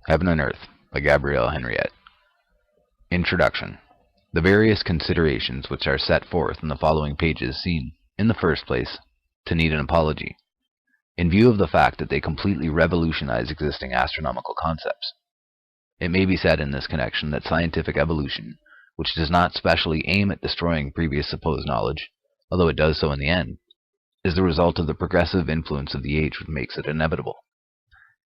Heaven and Earth by Gabrielle Henriette. Introduction. The various considerations which are set forth in the following pages seem, in the first place, to need an apology, in view of the fact that they completely revolutionize existing astronomical concepts. It may be said in this connection that scientific evolution, which does not specially aim at destroying previous supposed knowledge, although it does so in the end, is the result of the progressive influence of the age which makes it inevitable.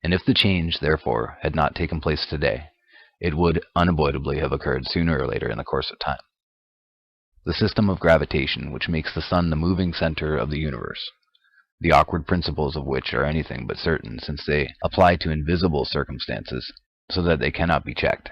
And if the change, therefore, had not taken place today, it would unavoidably have occurred sooner or later in the course of time. The system of gravitation, which makes the sun the moving center of the universe, the awkward principles of which are anything but certain, since they apply to invisible circumstances, so that they cannot be checked,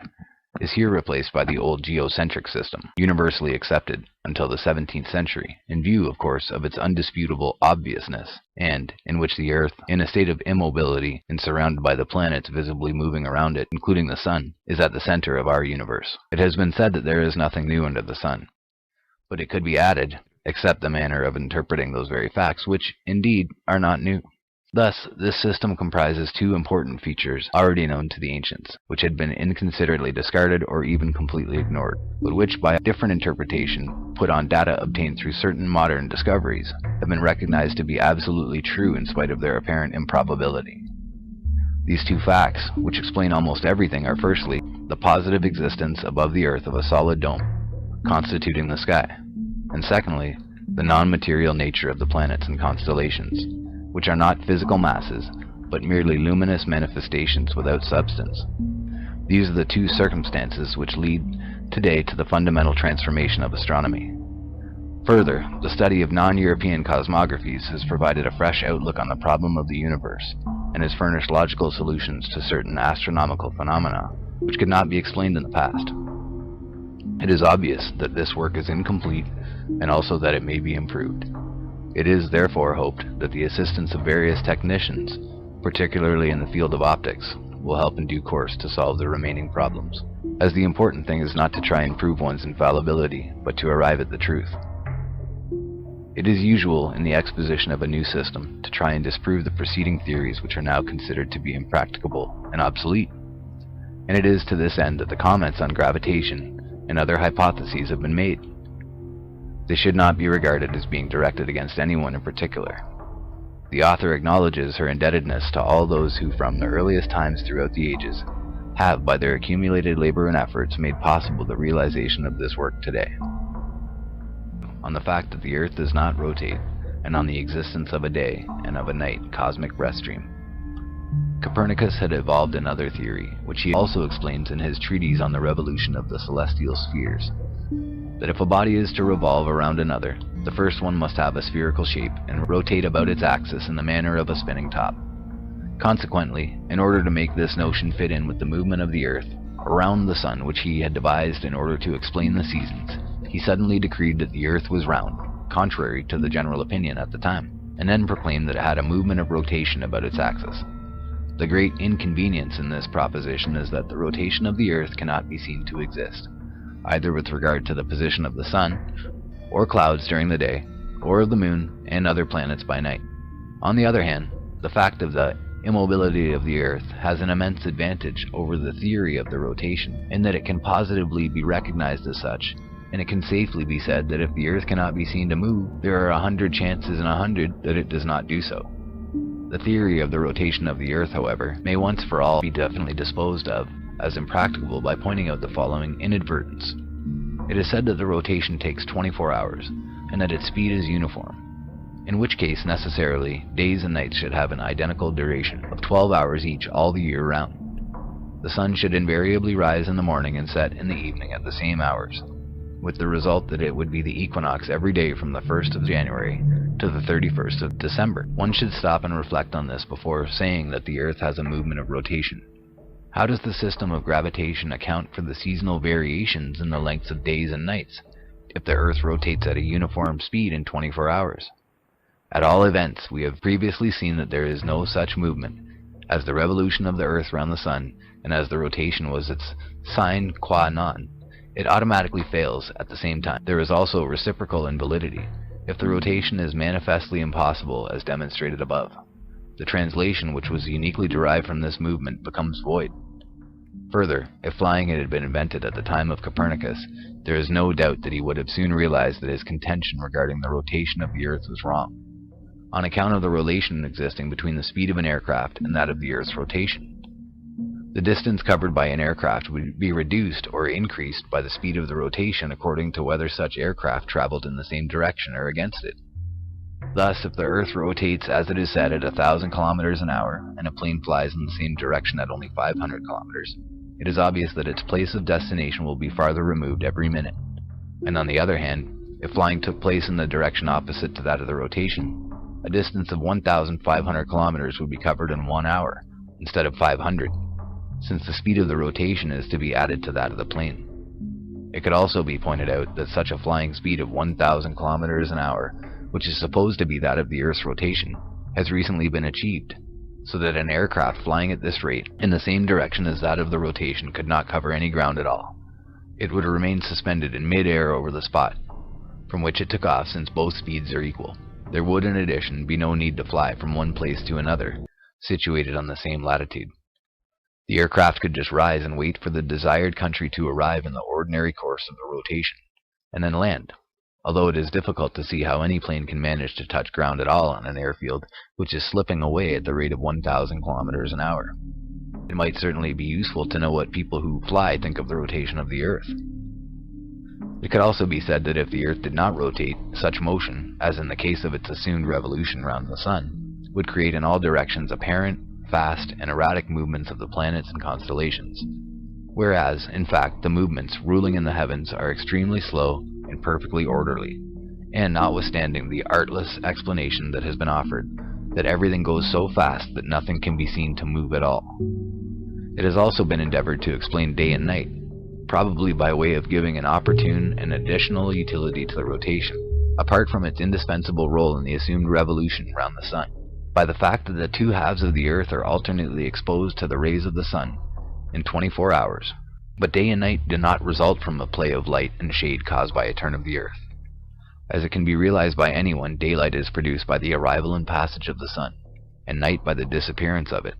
is here replaced by the old geocentric system, universally accepted until the 17th century, in view, of course, of its undisputable obviousness, and in which the Earth, in a state of immobility and surrounded by the planets visibly moving around it, including the sun, is at the center of our universe. It has been said that there is nothing new under the sun, but it could be added, except the manner of interpreting those very facts, which, indeed, are not new. Thus, this system comprises two important features already known to the ancients, which had been inconsiderately discarded or even completely ignored, but which, by a different interpretation, put on data obtained through certain modern discoveries, have been recognized to be absolutely true in spite of their apparent improbability. These two facts, which explain almost everything, are firstly, the positive existence above the Earth of a solid dome, constituting the sky, and secondly, the non-material nature of the planets and constellations, which are not physical masses, but merely luminous manifestations without substance. These are the two circumstances which lead today to the fundamental transformation of astronomy. Further, the study of non-European cosmographies has provided a fresh outlook on the problem of the universe, and has furnished logical solutions to certain astronomical phenomena which could not be explained in the past. It is obvious that this work is incomplete, and also that it may be improved. It is therefore hoped that the assistance of various technicians, particularly in the field of optics, will help in due course to solve the remaining problems, as the important thing is not to try and prove one's infallibility, but to arrive at the truth. It is usual in the exposition of a new system to try and disprove the preceding theories which are now considered to be impracticable and obsolete, and it is to this end that the comments on gravitation and other hypotheses have been made. They should not be regarded as being directed against anyone in particular. The author acknowledges her indebtedness to all those who from the earliest times throughout the ages have, by their accumulated labor and efforts, made possible the realization of this work today. On the fact that the Earth does not rotate, and on the existence of a day and of a night cosmic breath stream. Copernicus had evolved another theory, which he also explains in his treatise on the revolution of the celestial spheres, that if a body is to revolve around another, the first one must have a spherical shape and rotate about its axis in the manner of a spinning top. Consequently, in order to make this notion fit in with the movement of the Earth around the sun, which he had devised in order to explain the seasons, he suddenly decreed that the Earth was round, contrary to the general opinion at the time, and then proclaimed that it had a movement of rotation about its axis. The great inconvenience in this proposition is that the rotation of the Earth cannot be seen to exist, either with regard to the position of the sun, or clouds during the day, or of the moon and other planets by night. On the other hand, the fact of the immobility of the Earth has an immense advantage over the theory of the rotation, in that it can positively be recognized as such, and it can safely be said that if the Earth cannot be seen to move, there are 100 chances in 100 that it does not do so. The theory of the rotation of the Earth, however, may once for all be definitely disposed of as impracticable by pointing out the following inadvertence. It is said that the rotation takes 24 hours, and that its speed is uniform, in which case necessarily days and nights should have an identical duration of 12 hours each all the year round. The sun should invariably rise in the morning and set in the evening at the same hours, with the result that it would be the equinox every day from the 1st of January to the 31st of December. One should stop and reflect on this before saying that the Earth has a movement of rotation. How does the system of gravitation account for the seasonal variations in the lengths of days and nights, if the Earth rotates at a uniform speed in 24 hours? At all events, we have previously seen that there is no such movement, as the revolution of the Earth round the sun, and as the rotation was its sine qua non, it automatically fails at the same time. There is also reciprocal invalidity, if the rotation is manifestly impossible as demonstrated above. The translation which was uniquely derived from this movement becomes void. Further, if flying had been invented at the time of Copernicus, there is no doubt that he would have soon realized that his contention regarding the rotation of the Earth was wrong, on account of the relation existing between the speed of an aircraft and that of the Earth's rotation. The distance covered by an aircraft would be reduced or increased by the speed of the rotation according to whether such aircraft traveled in the same direction or against it. Thus, if the Earth rotates as it is said at 1,000 kilometers an hour, and a plane flies in the same direction at only 500 kilometers, it is obvious that its place of destination will be farther removed every minute. And on the other hand, if flying took place in the direction opposite to that of the rotation, a distance of 1,500 kilometers would be covered in 1 hour, instead of 500, since the speed of the rotation is to be added to that of the plane. It could also be pointed out that such a flying speed of 1,000 kilometers an hour, which is supposed to be that of the Earth's rotation, has recently been achieved, so that an aircraft flying at this rate in the same direction as that of the rotation could not cover any ground at all. It would remain suspended in mid-air over the spot from which it took off, since both speeds are equal. There would, in addition, be no need to fly from one place to another, situated on the same latitude. The aircraft could just rise and wait for the desired country to arrive in the ordinary course of the rotation, and then land, although it is difficult to see how any plane can manage to touch ground at all on an airfield which is slipping away at the rate of 1,000 kilometers an hour. It might certainly be useful to know what people who fly think of the rotation of the Earth. It could also be said that if the Earth did not rotate, such motion, as in the case of its assumed revolution round the Sun, would create in all directions apparent, fast, and erratic movements of the planets and constellations, whereas, in fact, the movements ruling in the heavens are extremely slow and perfectly orderly, and notwithstanding the artless explanation that has been offered, that everything goes so fast that nothing can be seen to move at all. It has also been endeavored to explain day and night, probably by way of giving an opportune and additional utility to the rotation, apart from its indispensable role in the assumed revolution round the Sun, by the fact that the two halves of the Earth are alternately exposed to the rays of the Sun in 24 hours, but day and night do not result from a play of light and shade caused by a turn of the Earth. As it can be realized by anyone, daylight is produced by the arrival and passage of the Sun, and night by the disappearance of it.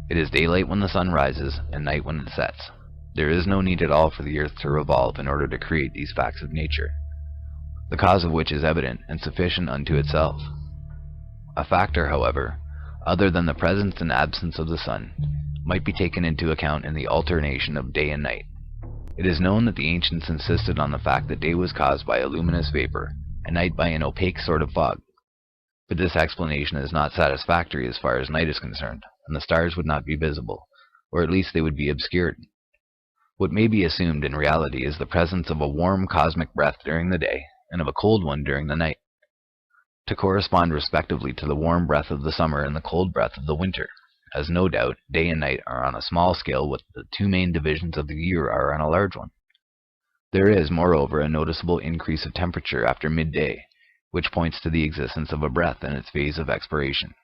It is daylight when the Sun rises, and night when it sets. There is no need at all for the Earth to revolve in order to create these facts of nature, the cause of which is evident and sufficient unto itself. A factor, however, other than the presence and absence of the Sun, might be taken into account in the alternation of day and night. It is known that the ancients insisted on the fact that day was caused by a luminous vapor, and night by an opaque sort of fog. But this explanation is not satisfactory as far as night is concerned, and the stars would not be visible, or at least they would be obscured. What may be assumed in reality is the presence of a warm cosmic breath during the day, and of a cold one during the night, to correspond respectively to the warm breath of the summer and the cold breath of the winter, as no doubt day and night are on a small scale what the two main divisions of the year are on a large one. There is, moreover, a noticeable increase of temperature after midday, which points to the existence of a breath in its phase of expiration.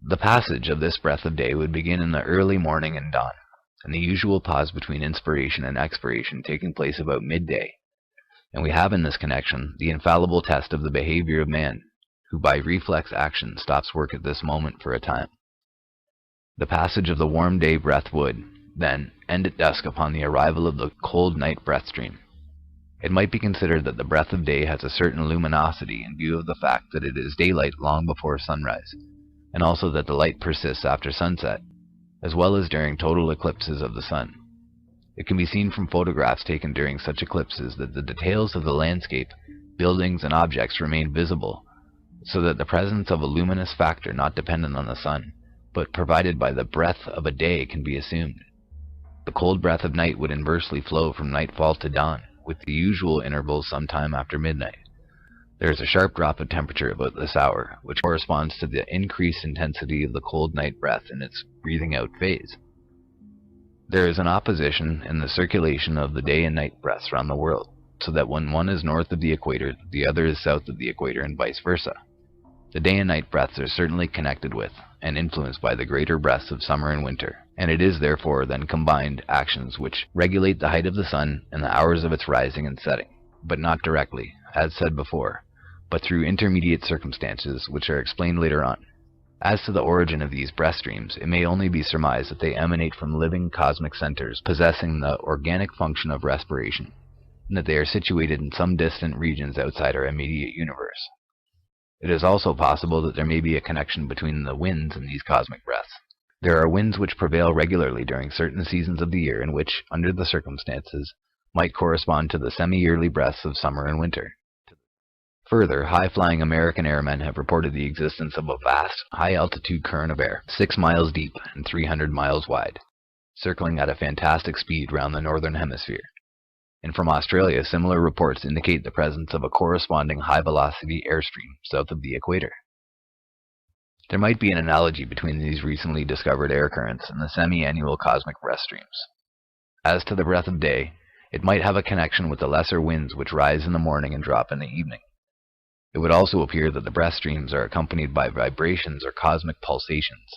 The passage of this breath of day would begin in the early morning and dawn, and the usual pause between inspiration and expiration taking place about midday. And we have in this connection the infallible test of the behavior of man, who by reflex action stops work at this moment for a time. The passage of the warm day breath would, then, end at dusk upon the arrival of the cold night breath stream. It might be considered that the breath of day has a certain luminosity in view of the fact that it is daylight long before sunrise, and also that the light persists after sunset, as well as during total eclipses of the sun. It can be seen from photographs taken during such eclipses that the details of the landscape, buildings, and objects remain visible, so that the presence of a luminous factor not dependent on the sun, but provided by the breath of a day, can be assumed. The cold breath of night would inversely flow from nightfall to dawn, with the usual intervals some time after midnight. There is a sharp drop of temperature about this hour, which corresponds to the increased intensity of the cold night breath in its breathing out phase. There is an opposition in the circulation of the day and night breaths round the world, so that when one is north of the equator, the other is south of the equator, and vice versa. The day and night breaths are certainly connected with, and influenced by the greater breaths of summer and winter, and it is therefore then combined actions which regulate the height of the sun and the hours of its rising and setting, but not directly, as said before, but through intermediate circumstances which are explained later on. As to the origin of these breath streams, it may only be surmised that they emanate from living cosmic centers possessing the organic function of respiration, and that they are situated in some distant regions outside our immediate universe. It is also possible that there may be a connection between the winds and these cosmic breaths. There are winds which prevail regularly during certain seasons of the year and which, under the circumstances, might correspond to the semi-yearly breaths of summer and winter. Further, high-flying American airmen have reported the existence of a vast, high-altitude current of air, 6 miles deep and 300 miles wide, circling at a fantastic speed round the northern hemisphere. And from Australia, similar reports indicate the presence of a corresponding high-velocity airstream south of the equator. There might be an analogy between these recently discovered air currents and the semi-annual cosmic breath streams. As to the breath of day, it might have a connection with the lesser winds which rise in the morning and drop in the evening. It would also appear that the breath streams are accompanied by vibrations or cosmic pulsations.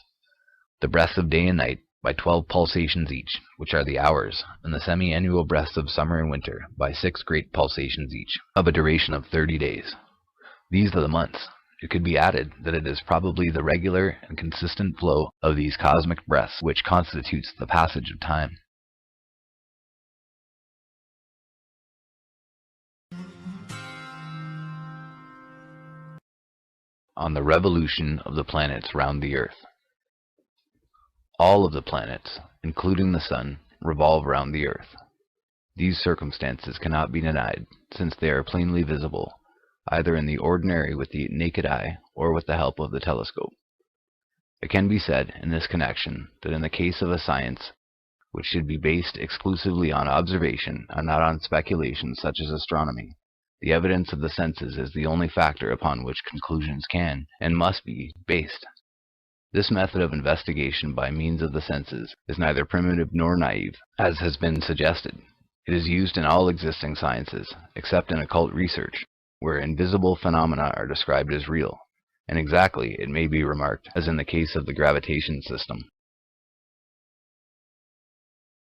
The breaths of day and night by 12 pulsations each, which are the hours, and the semi-annual breaths of summer and winter by 6 great pulsations each, of a duration of 30 days. These are the months. It could be added that it is probably the regular and consistent flow of these cosmic breaths which constitutes the passage of time. On the revolution of the planets round the Earth. All of the planets, including the Sun, revolve round the Earth. These circumstances cannot be denied, since they are plainly visible, either in the ordinary with the naked eye or with the help of the telescope. It can be said, in this connection, that in the case of a science which should be based exclusively on observation and not on speculation such as astronomy, the evidence of the senses is the only factor upon which conclusions can, and must be, based. This method of investigation by means of the senses is neither primitive nor naive, as has been suggested. It is used in all existing sciences, except in occult research, where invisible phenomena are described as real, and exactly, it may be remarked, as in the case of the gravitation system.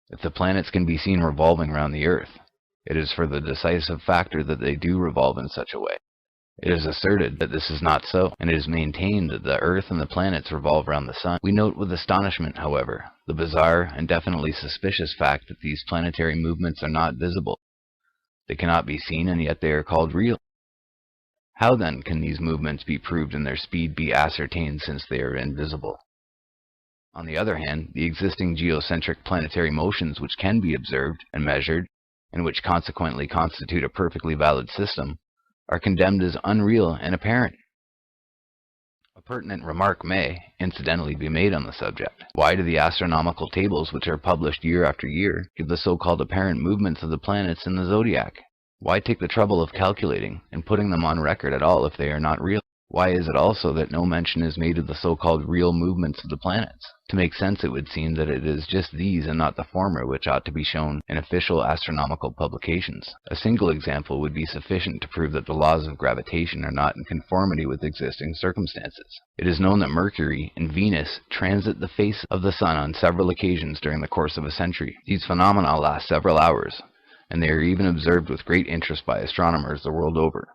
If the planets can be seen revolving round the Earth, it is for the decisive factor that they do revolve in such a way. It is asserted that this is not so, and it is maintained that the Earth and the planets revolve round the Sun. We note with astonishment, however, the bizarre and definitely suspicious fact that these planetary movements are not visible. They cannot be seen, and yet they are called real. How then can these movements be proved and their speed be ascertained, since they are invisible? On the other hand, the existing geocentric planetary motions which can be observed and measured, and which consequently constitute a perfectly valid system, are condemned as unreal and apparent. A pertinent remark may, incidentally, be made on the subject. Why do the astronomical tables which are published year after year give the so-called apparent movements of the planets in the zodiac? Why take the trouble of calculating and putting them on record at all if they are not real? Why is it also that no mention is made of the so-called real movements of the planets? To make sense, it would seem that it is just these and not the former which ought to be shown in official astronomical publications. A single example would be sufficient to prove that the laws of gravitation are not in conformity with existing circumstances. It is known that Mercury and Venus transit the face of the Sun on several occasions during the course of a century. These phenomena last several hours, and they are even observed with great interest by astronomers the world over,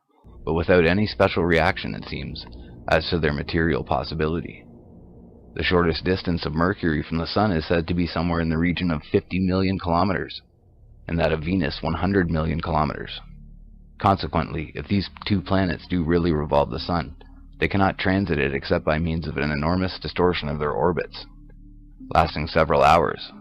but without any special reaction, it seems, as to their material possibility. The shortest distance of Mercury from the Sun is said to be somewhere in the region of 50 million kilometers, and that of Venus 100 million kilometers. Consequently, if these two planets do really revolve the Sun, they cannot transit it except by means of an enormous distortion of their orbits, lasting several hours.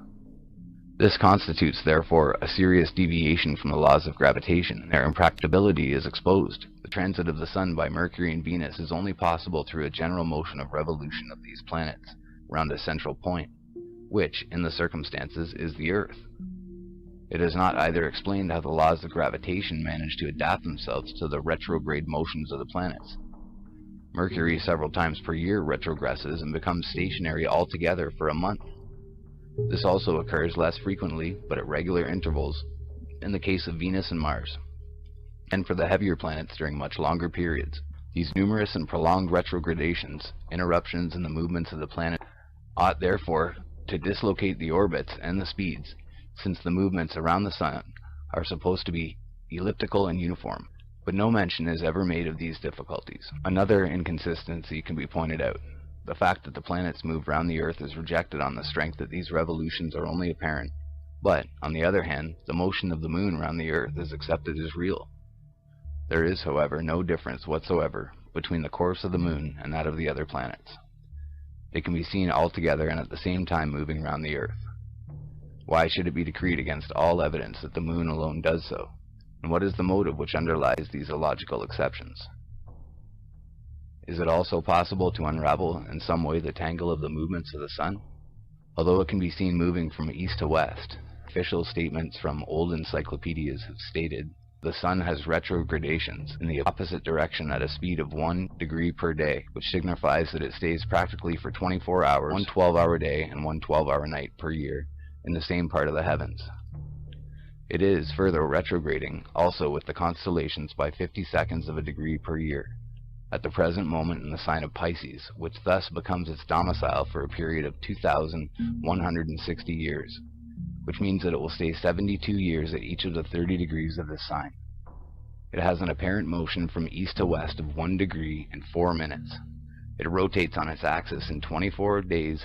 This constitutes, therefore, a serious deviation from the laws of gravitation. Their impracticability is exposed. The transit of the Sun by Mercury and Venus is only possible through a general motion of revolution of these planets round a central point, which, in the circumstances, is the Earth. It is not either explained how the laws of gravitation manage to adapt themselves to the retrograde motions of the planets. Mercury several times per year retrogresses and becomes stationary altogether for a month. This also occurs less frequently, but at regular intervals, in the case of Venus and Mars, and for the heavier planets during much longer periods. These numerous and prolonged retrogradations, interruptions in the movements of the planet, ought therefore to dislocate the orbits and the speeds, since the movements around the Sun are supposed to be elliptical and uniform. But no mention is ever made of these difficulties. Another inconsistency can be pointed out. The fact that the planets move round the Earth is rejected on the strength that these revolutions are only apparent, but, on the other hand, the motion of the Moon round the Earth is accepted as real. There is, however, no difference whatsoever between the course of the Moon and that of the other planets. They can be seen all together and at the same time moving round the Earth. Why should it be decreed against all evidence that the Moon alone does so? And what is the motive which underlies these illogical exceptions? Is it also possible to unravel in some way the tangle of the movements of the Sun? Although it can be seen moving from east to west, official statements from old encyclopedias have stated the Sun has retrogradations in the opposite direction at a speed of 1 degree per day, which signifies that it stays practically for 24 hours, 1 12-hour day and 1 12-hour night per year, in the same part of the heavens. It is further retrograding also with the constellations by 50 seconds of a degree per year, at the present moment in the sign of Pisces, which thus becomes its domicile for a period of 2,160 years, which means that it will stay 72 years at each of the 30 degrees of this sign. It has an apparent motion from east to west of 1 degree and 4 minutes. It rotates on its axis in 24 days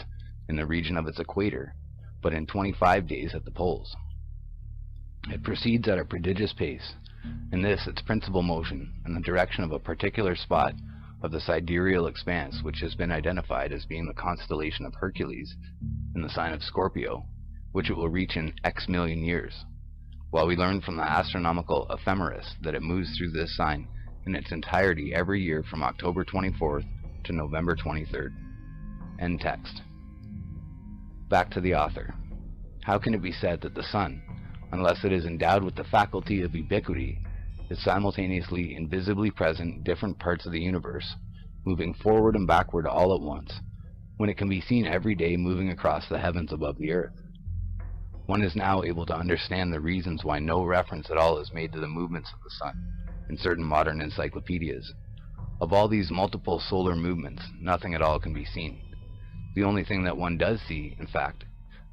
in the region of its equator, but in 25 days at the poles. It proceeds at a prodigious pace, in this its principal motion, in the direction of a particular spot of the sidereal expanse which has been identified as being the constellation of Hercules in the sign of Scorpio, which it will reach in X million years, while we learn from the astronomical ephemeris that it moves through this sign in its entirety every year from October 24th to November 23rd. End text. Back to the author. How can it be said that the Sun, unless it is endowed with the faculty of ubiquity, is simultaneously invisibly present in different parts of the universe, moving forward and backward all at once, when it can be seen every day moving across the heavens above the Earth? One is now able to understand the reasons why no reference at all is made to the movements of the Sun in certain modern encyclopedias. Of all these multiple solar movements, nothing at all can be seen. The only thing that one does see, in fact,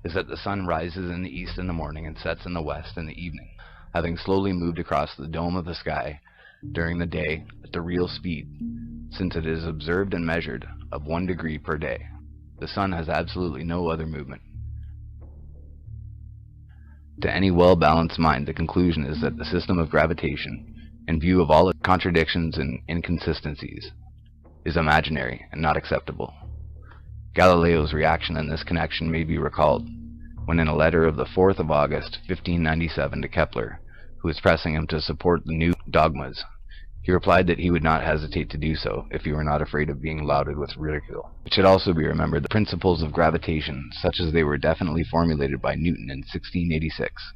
is that the Sun rises in the east in the morning and sets in the west in the evening, having slowly moved across the dome of the sky during the day at the real speed, since it is observed and measured, of 1 degree per day. The Sun has absolutely no other movement. To any well-balanced mind, the conclusion is that the system of gravitation, in view of all its contradictions and inconsistencies, is imaginary and not acceptable. Galileo's reaction in this connection may be recalled, when in a letter of the 4th of August, 1597 to Kepler, who was pressing him to support the new dogmas, he replied that he would not hesitate to do so if he were not afraid of being lauded with ridicule. It should also be remembered that the principles of gravitation, such as they were definitely formulated by Newton in 1686,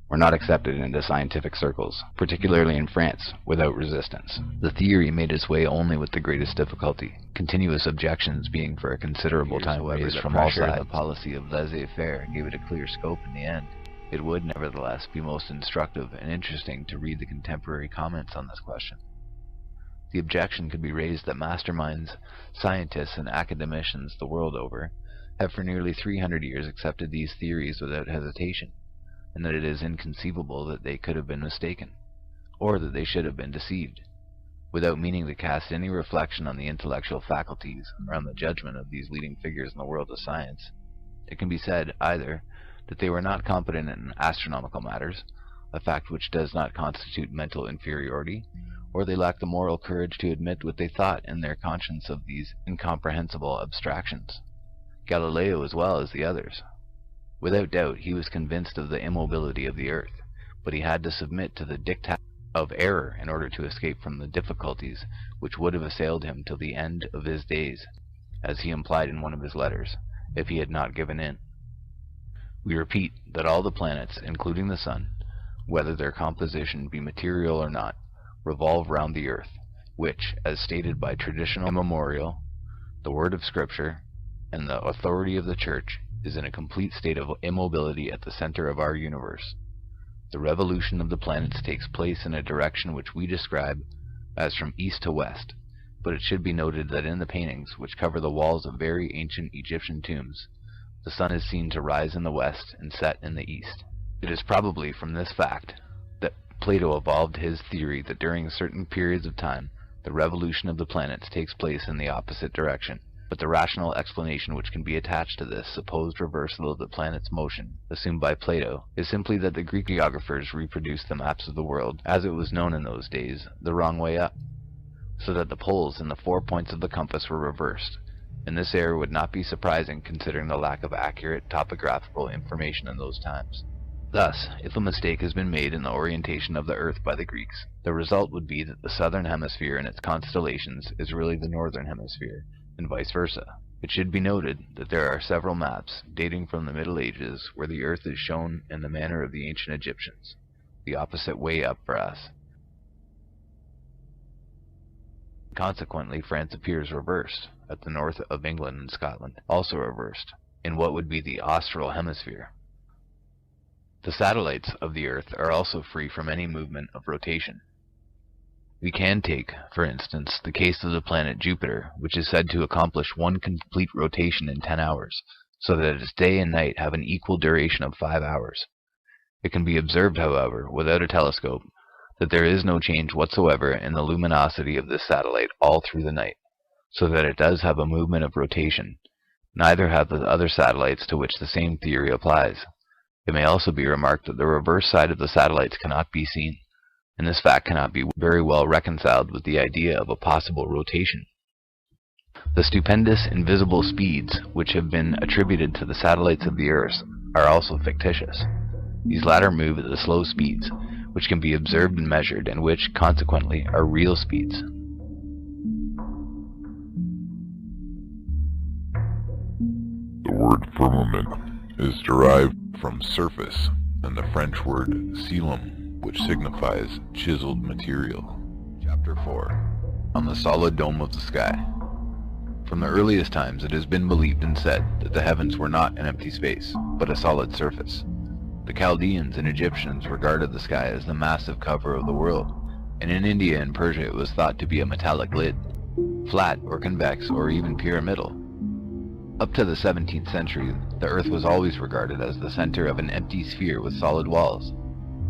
were not accepted into scientific circles, particularly in France, without resistance. The theory made its way only with the greatest difficulty, continuous objections being for a considerable time raised from all sides. The policy of laissez-faire gave it a clear scope in the end. It would, nevertheless, be most instructive and interesting to read the contemporary comments on this question. The objection could be raised that masterminds, scientists, and academicians the world over have for nearly 300 years accepted these theories without hesitation, and that it is inconceivable that they could have been mistaken, or that they should have been deceived, without meaning to cast any reflection on the intellectual faculties or on the judgment of these leading figures in the world of science. It can be said, either, that they were not competent in astronomical matters, a fact which does not constitute mental inferiority, or they lacked the moral courage to admit what they thought in their conscience of these incomprehensible abstractions, Galileo as well as the others. Without doubt, he was convinced of the immobility of the earth, but he had to submit to the diktat of error in order to escape from the difficulties which would have assailed him till the end of his days, as he implied in one of his letters, if he had not given in. We repeat that all the planets, including the Sun, whether their composition be material or not, revolve round the earth, which, as stated by traditional immemorial, the word of Scripture, and the authority of the Church, is in a complete state of immobility at the center of our universe. The revolution of the planets takes place in a direction which we describe as from east to west, but it should be noted that in the paintings which cover the walls of very ancient Egyptian tombs, the Sun is seen to rise in the west and set in the east. It is probably from this fact that Plato evolved his theory that during certain periods of time the revolution of the planets takes place in the opposite direction, But the rational explanation which can be attached to this supposed reversal of the planet's motion, assumed by Plato, is simply that the Greek geographers reproduced the maps of the world, as it was known in those days, the wrong way up, so that the poles and the 4 points of the compass were reversed, and this error would not be surprising considering the lack of accurate topographical information in those times. Thus, if a mistake has been made in the orientation of the Earth by the Greeks, the result would be that the southern hemisphere and its constellations is really the northern hemisphere, and vice versa. It should be noted that there are several maps, dating from the Middle Ages, where the Earth is shown in the manner of the ancient Egyptians, the opposite way up for us. Consequently, France appears reversed, at the north of England and Scotland, also reversed, in what would be the austral hemisphere. The satellites of the Earth are also free from any movement of rotation. We can take, for instance, the case of the planet Jupiter, which is said to accomplish one complete rotation in 10 hours, so that its day and night have an equal duration of 5 hours. It can be observed, however, without a telescope, that there is no change whatsoever in the luminosity of this satellite all through the night, so that it does have a movement of rotation. Neither have the other satellites to which the same theory applies. It may also be remarked that the reverse side of the satellites cannot be seen, and this fact cannot be very well reconciled with the idea of a possible rotation. The stupendous invisible speeds which have been attributed to the satellites of the Earth are also fictitious. These latter move at the slow speeds, which can be observed and measured, and which, consequently, are real speeds. The word firmament is derived from surface, and the French word cilum, which signifies chiseled material. Chapter 4. On the solid dome of the sky. From the earliest times it has been believed and said that the heavens were not an empty space, but a solid surface. The Chaldeans and Egyptians regarded the sky as the massive cover of the world, and in India and Persia it was thought to be a metallic lid, flat or convex or even pyramidal. Up to the 17th century, the Earth was always regarded as the center of an empty sphere with solid walls,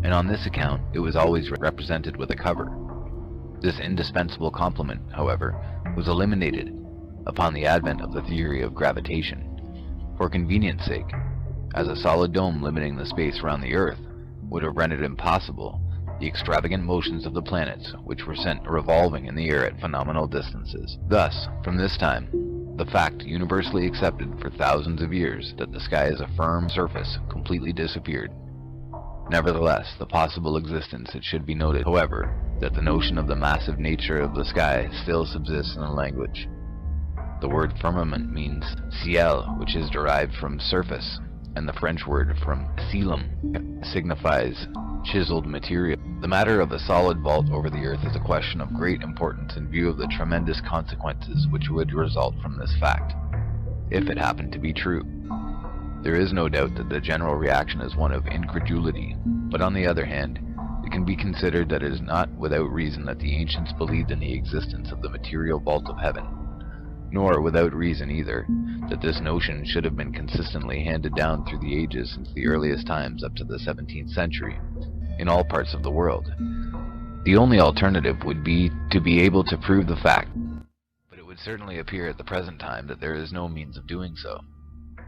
and on this account it was always represented with a cover. This indispensable complement, however, was eliminated upon the advent of the theory of gravitation. For convenience sake, as a solid dome limiting the space around the Earth would have rendered impossible the extravagant motions of the planets, which were sent revolving in the air at phenomenal distances. Thus, from this time, the fact universally accepted for thousands of years that the sky is a firm surface completely disappeared. Nevertheless, the possible existence, it should be noted, however, that the notion of the massive nature of the sky still subsists in the language. The word firmament means ciel, which is derived from surface, and the French word from cilum signifies chiseled material. The matter of a solid vault over the Earth is a question of great importance in view of the tremendous consequences which would result from this fact, if it happened to be true. There is no doubt that the general reaction is one of incredulity, but on the other hand, it can be considered that it is not without reason that the ancients believed in the existence of the material vault of heaven, nor without reason either that this notion should have been consistently handed down through the ages since the earliest times up to the 17th century, in all parts of the world. The only alternative would be to be able to prove the fact, but it would certainly appear at the present time that there is no means of doing so.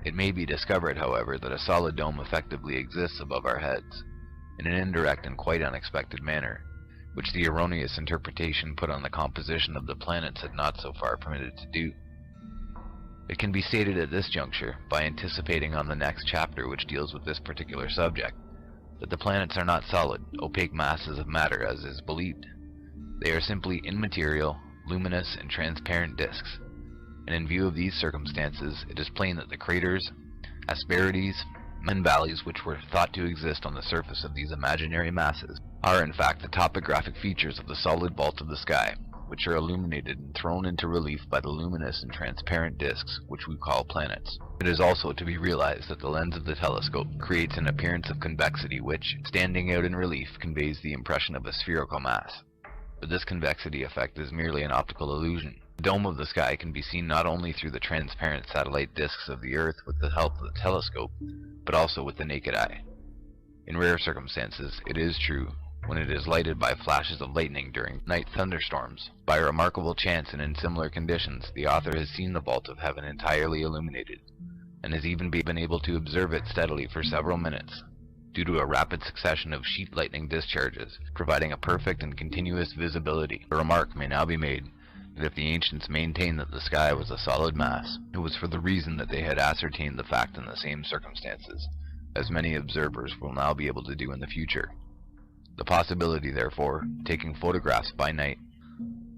It may be discovered, however, that a solid dome effectively exists above our heads, in an indirect and quite unexpected manner, which the erroneous interpretation put on the composition of the planets had not so far permitted to do. It can be stated at this juncture, by anticipating on the next chapter which deals with this particular subject, that the planets are not solid, opaque masses of matter as is believed. They are simply immaterial, luminous, and transparent disks, and in view of these circumstances it is plain that the craters, asperities, and valleys which were thought to exist on the surface of these imaginary masses are in fact the topographic features of the solid vault of the sky, which are illuminated and thrown into relief by the luminous and transparent disks which we call planets. It is also to be realized that the lens of the telescope creates an appearance of convexity which, standing out in relief, conveys the impression of a spherical mass. But this convexity effect is merely an optical illusion. The dome of the sky can be seen not only through the transparent satellite disks of the Earth with the help of the telescope, but also with the naked eye. In rare circumstances, it is true, when it is lighted by flashes of lightning during night thunderstorms. By a remarkable chance and in similar conditions, the author has seen the vault of heaven entirely illuminated, and has even been able to observe it steadily for several minutes, due to a rapid succession of sheet lightning discharges, providing a perfect and continuous visibility. A remark may now be made that if the ancients maintained that the sky was a solid mass, it was for the reason that they had ascertained the fact in the same circumstances, as many observers will now be able to do in the future. The possibility, therefore, taking photographs by night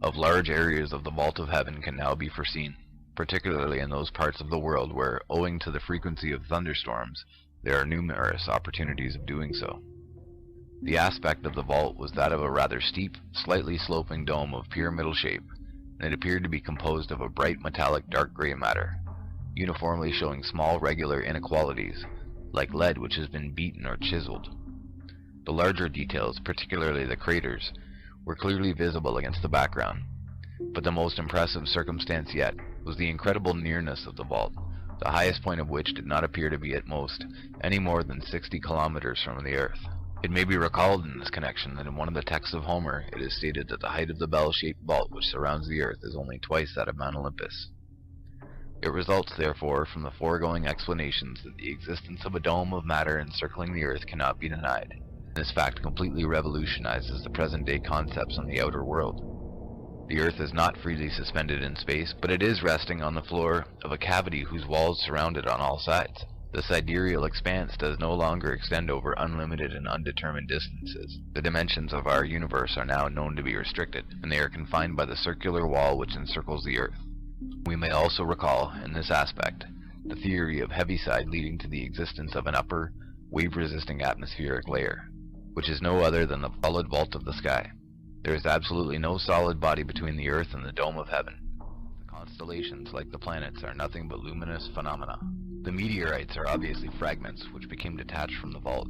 of large areas of the vault of heaven can now be foreseen, particularly in those parts of the world where, owing to the frequency of thunderstorms, there are numerous opportunities of doing so. The aspect of the vault was that of a rather steep, slightly sloping dome of pyramidal shape, and it appeared to be composed of a bright metallic dark gray matter, uniformly showing small regular inequalities, like lead which has been beaten or chiseled. The larger details, particularly the craters, were clearly visible against the background, but the most impressive circumstance yet was the incredible nearness of the vault, the highest point of which did not appear to be at most any more than 60 kilometers from the earth. It may be recalled in this connection that in one of the texts of Homer it is stated that the height of the bell-shaped vault which surrounds the earth is only twice that of Mount Olympus. It results, therefore, from the foregoing explanations that the existence of a dome of matter encircling the earth cannot be denied. This fact completely revolutionizes the present-day concepts on the outer world. The earth is not freely suspended in space, but it is resting on the floor of a cavity whose walls surround it on all sides. The sidereal expanse does no longer extend over unlimited and undetermined distances. The dimensions of our universe are now known to be restricted, and they are confined by the circular wall which encircles the earth. We may also recall, in this aspect, the theory of Heaviside leading to the existence of an upper, wave-resisting atmospheric layer, which is no other than the solid vault of the sky. There is absolutely no solid body between the earth and the dome of heaven. The constellations, like the planets, are nothing but luminous phenomena. The meteorites are obviously fragments which became detached from the vault,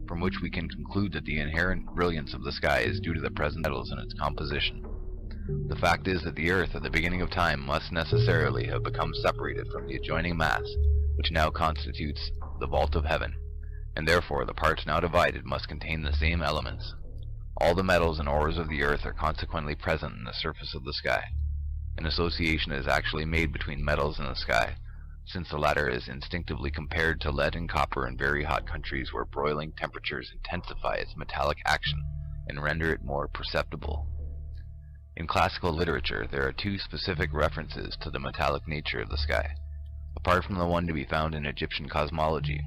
from which we can conclude that the inherent brilliance of the sky is due to the present metals in its composition. The fact is that the earth at the beginning of time must necessarily have become separated from the adjoining mass, which now constitutes the vault of heaven, and therefore the parts now divided must contain the same elements. All the metals and ores of the earth are consequently present in the surface of the sky. An association is actually made between metals and the sky, since the latter is instinctively compared to lead and copper in very hot countries where broiling temperatures intensify its metallic action and render it more perceptible. In classical literature, there are two specific references to the metallic nature of the sky, apart from the one to be found in Egyptian cosmology,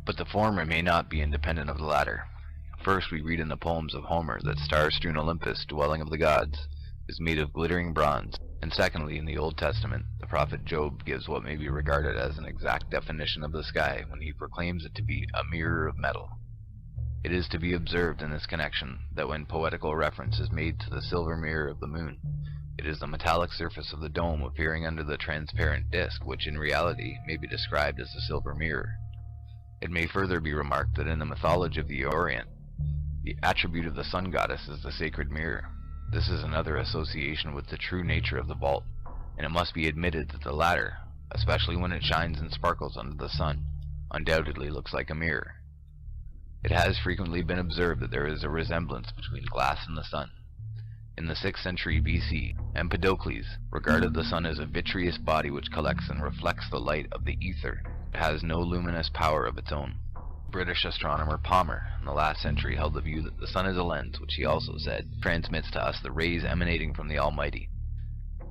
but the former may not be independent of the latter. First, we read in the poems of Homer that star-strewn Olympus, dwelling of the gods, is made of glittering bronze, and secondly, in the Old Testament, the prophet Job gives what may be regarded as an exact definition of the sky when he proclaims it to be a mirror of metal. It is to be observed in this connection that when poetical reference is made to the silver mirror of the moon, it is the metallic surface of the dome appearing under the transparent disk, which in reality may be described as a silver mirror. It may further be remarked that in the mythology of the Orient, the attribute of the sun goddess is the sacred mirror. This is another association with the true nature of the vault, and it must be admitted that the latter, especially when it shines and sparkles under the sun, undoubtedly looks like a mirror. It has frequently been observed that there is a resemblance between glass and the sun. In the 6th century BC, Empedocles regarded the sun as a vitreous body which collects and reflects the light of the ether. It has no luminous power of its own. British astronomer Palmer in the last century held the view that the sun is a lens, which he also said transmits to us the rays emanating from the Almighty.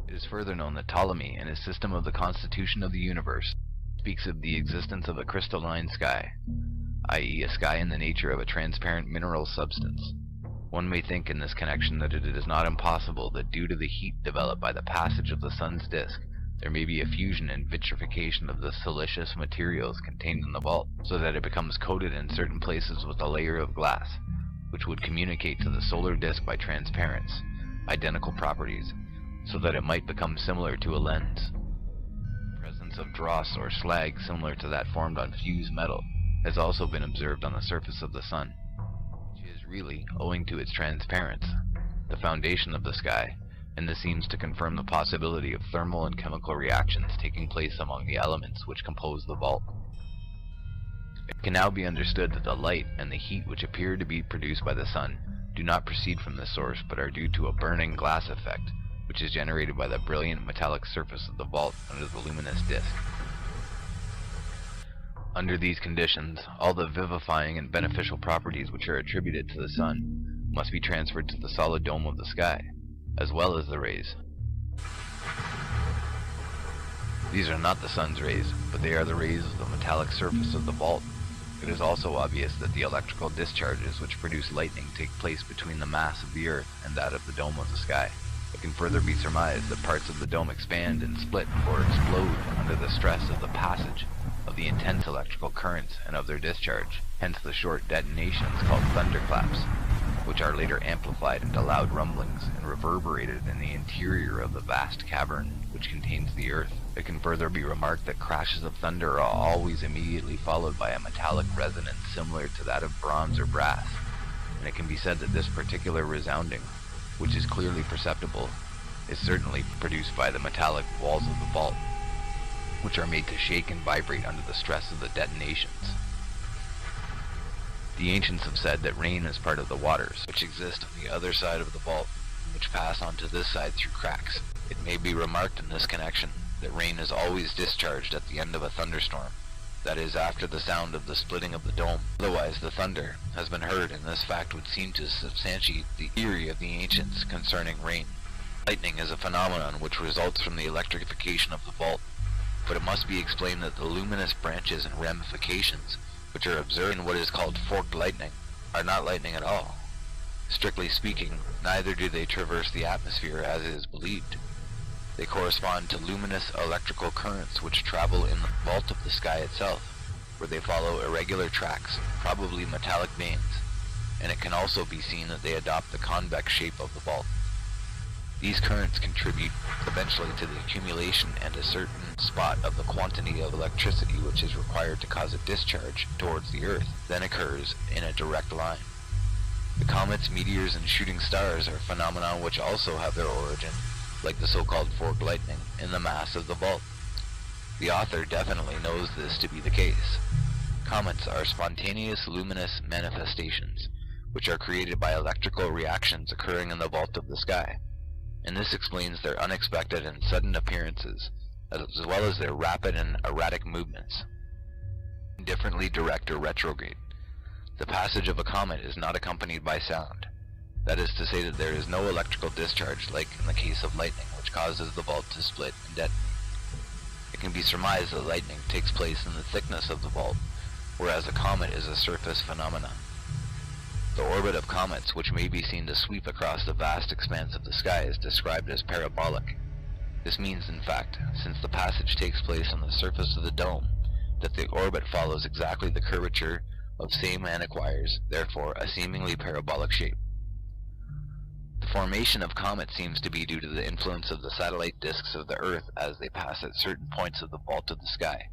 It is further known that Ptolemy, in his system of the constitution of the universe, speaks of the existence of a crystalline sky, i.e. a sky in the nature of a transparent mineral substance. One may think in this connection that it is not impossible that due to the heat developed by the passage of the sun's disk, there may be a fusion and vitrification of the siliceous materials contained in the vault, so that it becomes coated in certain places with a layer of glass, which would communicate to the solar disk by transparence, identical properties, so that it might become similar to a lens. The presence of dross or slag similar to that formed on fused metal has also been observed on the surface of the sun, which is really, owing to its transparence, the foundation of the sky, and this seems to confirm the possibility of thermal and chemical reactions taking place among the elements which compose the vault. It can now be understood that the light and the heat which appear to be produced by the sun do not proceed from this source, but are due to a burning glass effect, which is generated by the brilliant metallic surface of the vault under the luminous disk. Under these conditions, all the vivifying and beneficial properties which are attributed to the sun must be transferred to the solid dome of the sky, as well as the rays. These are not the sun's rays, but they are the rays of the metallic surface of the vault. It is also obvious that the electrical discharges which produce lightning take place between the mass of the earth and that of the dome of the sky. It can further be surmised that parts of the dome expand and split or explode under the stress of the passage of the intense electrical currents and of their discharge, hence the short detonations called thunderclaps, which are later amplified into loud rumblings and reverberated in the interior of the vast cavern which contains the earth. It can further be remarked that crashes of thunder are always immediately followed by a metallic resonance similar to that of bronze or brass, and it can be said that this particular resounding, which is clearly perceptible, is certainly produced by the metallic walls of the vault, which are made to shake and vibrate under the stress of the detonations. The ancients have said that rain is part of the waters, which exist on the other side of the vault, which pass onto this side through cracks. It may be remarked in this connection that rain is always discharged at the end of a thunderstorm, that is, after the sound of the splitting of the dome. Otherwise, the thunder has been heard, and this fact would seem to substantiate the theory of the ancients concerning rain. Lightning is a phenomenon which results from the electrification of the vault, but it must be explained that the luminous branches and ramifications which are observed in what is called forked lightning are not lightning at all. Strictly speaking, neither do they traverse the atmosphere as it is believed. They correspond to luminous electrical currents which travel in the vault of the sky itself, where they follow irregular tracks, probably metallic veins, and it can also be seen that they adopt the convex shape of the vault. These currents contribute eventually to the accumulation at a certain spot of the quantity of electricity which is required to cause a discharge towards the earth, then occurs in a direct line. The comets, meteors, and shooting stars are phenomena which also have their origin, like the so-called forked lightning, in the mass of the vault. The author definitely knows this to be the case. Comets are spontaneous luminous manifestations, which are created by electrical reactions occurring in the vault of the sky, and this explains their unexpected and sudden appearances, as well as their rapid and erratic movements, indifferently direct or retrograde. The passage of a comet is not accompanied by sound. That is to say that there is no electrical discharge like in the case of lightning, which causes the vault to split and detonate. It can be surmised that lightning takes place in the thickness of the vault, whereas a comet is a surface phenomenon. The orbit of comets, which may be seen to sweep across the vast expanse of the sky, is described as parabolic. This means, in fact, since the passage takes place on the surface of the dome, that the orbit follows exactly the curvature of same and acquires, therefore, a seemingly parabolic shape. The formation of comets seems to be due to the influence of the satellite disks of the Earth as they pass at certain points of the vault of the sky.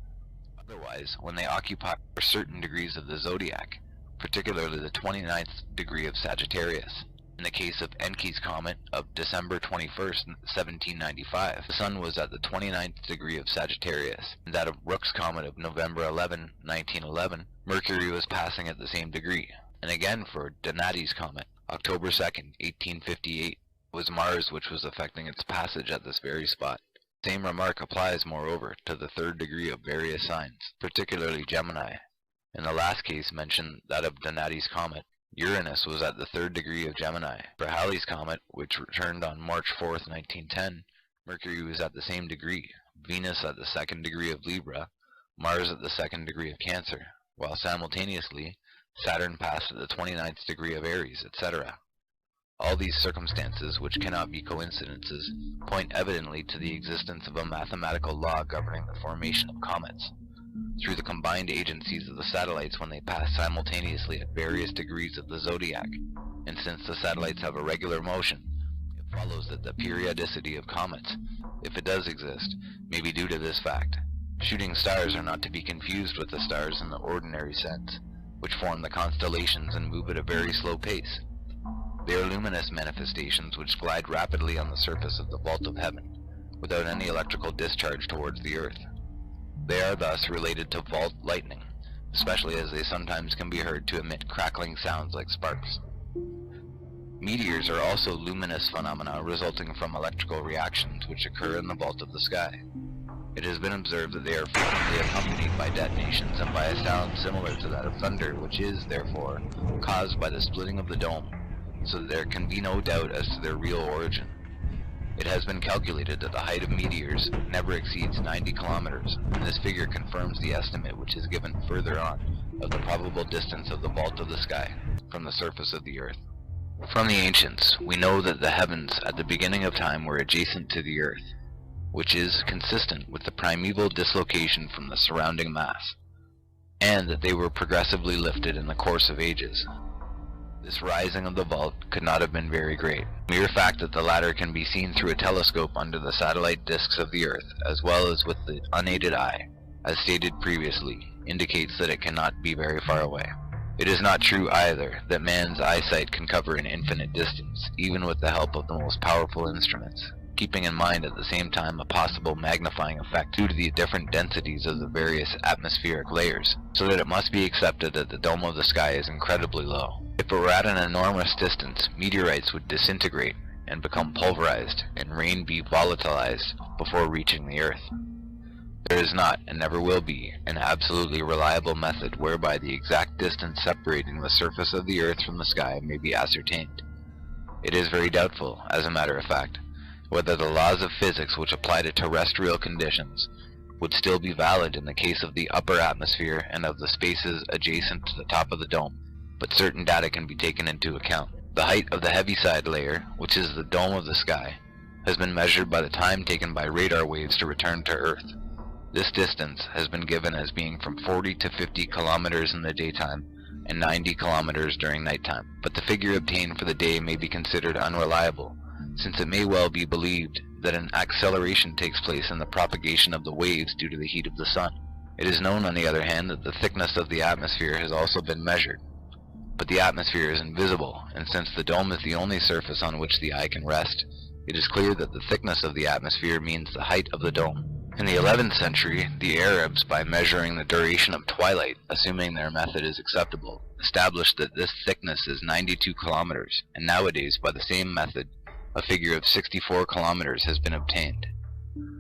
Otherwise, when they occupy certain degrees of the zodiac, particularly the 29th degree of Sagittarius. In the case of Encke's comet of December 21st, 1795, the Sun was at the 29th degree of Sagittarius. In that of Rook's comet of November 11, 1911, Mercury was passing at the same degree. And again for Donati's comet, October 2nd, 1858, it was Mars which was affecting its passage at this very spot. The same remark applies, moreover, to the 3rd degree of various signs, particularly Gemini. In the last case mentioned, that of Donati's comet, Uranus was at the 3rd degree of Gemini. For Halley's comet, which returned on March 4th, 1910, Mercury was at the same degree, Venus at the 2nd degree of Libra, Mars at the 2nd degree of Cancer, while simultaneously Saturn passed at the 29th degree of Aries, etc. All these circumstances, which cannot be coincidences, point evidently to the existence of a mathematical law governing the formation of comets, through the combined agencies of the satellites when they pass simultaneously at various degrees of the zodiac, and since the satellites have a regular motion, it follows that the periodicity of comets, if it does exist, may be due to this fact. Shooting stars are not to be confused with the stars in the ordinary sense, which form the constellations and move at a very slow pace. They are luminous manifestations which glide rapidly on the surface of the vault of heaven, without any electrical discharge towards the earth. They are thus related to vault lightning, especially as they sometimes can be heard to emit crackling sounds like sparks. Meteors are also luminous phenomena resulting from electrical reactions which occur in the vault of the sky. It has been observed that they are frequently accompanied by detonations and by a sound similar to that of thunder, which is, therefore, caused by the splitting of the dome, so that there can be no doubt as to their real origin. It has been calculated that the height of meteors never exceeds 90 kilometers, and this figure confirms the estimate which is given further on of the probable distance of the vault of the sky from the surface of the earth. From the ancients, we know that the heavens at the beginning of time were adjacent to the earth, which is consistent with the primeval dislocation from the surrounding mass, and that they were progressively lifted in the course of ages. This rising of the vault could not have been very great. The mere fact that the latter can be seen through a telescope under the satellite disks of the earth, as well as with the unaided eye, as stated previously, indicates that it cannot be very far away. It is not true either that man's eyesight can cover an infinite distance, even with the help of the most powerful instruments, keeping in mind at the same time a possible magnifying effect due to the different densities of the various atmospheric layers, so that it must be accepted that the dome of the sky is incredibly low. If it were at an enormous distance, meteorites would disintegrate and become pulverized, and rain be volatilized before reaching the earth. There is not, and never will be, an absolutely reliable method whereby the exact distance separating the surface of the earth from the sky may be ascertained. It is very doubtful, as a matter of fact, whether the laws of physics which apply to terrestrial conditions would still be valid in the case of the upper atmosphere and of the spaces adjacent to the top of the dome, but certain data can be taken into account. The height of the heaviside layer, which is the dome of the sky, has been measured by the time taken by radar waves to return to Earth. This distance has been given as being from 40 to 50 kilometers in the daytime and 90 kilometers during nighttime, but the figure obtained for the day may be considered unreliable, since it may well be believed that an acceleration takes place in the propagation of the waves due to the heat of the sun. It is known, on the other hand, that the thickness of the atmosphere has also been measured, but the atmosphere is invisible, and since the dome is the only surface on which the eye can rest, it is clear that the thickness of the atmosphere means the height of the dome. In the 11th century, the Arabs, by measuring the duration of twilight, assuming their method is acceptable, established that this thickness is 92 kilometers, and nowadays, by the same method, a figure of 64 kilometers has been obtained.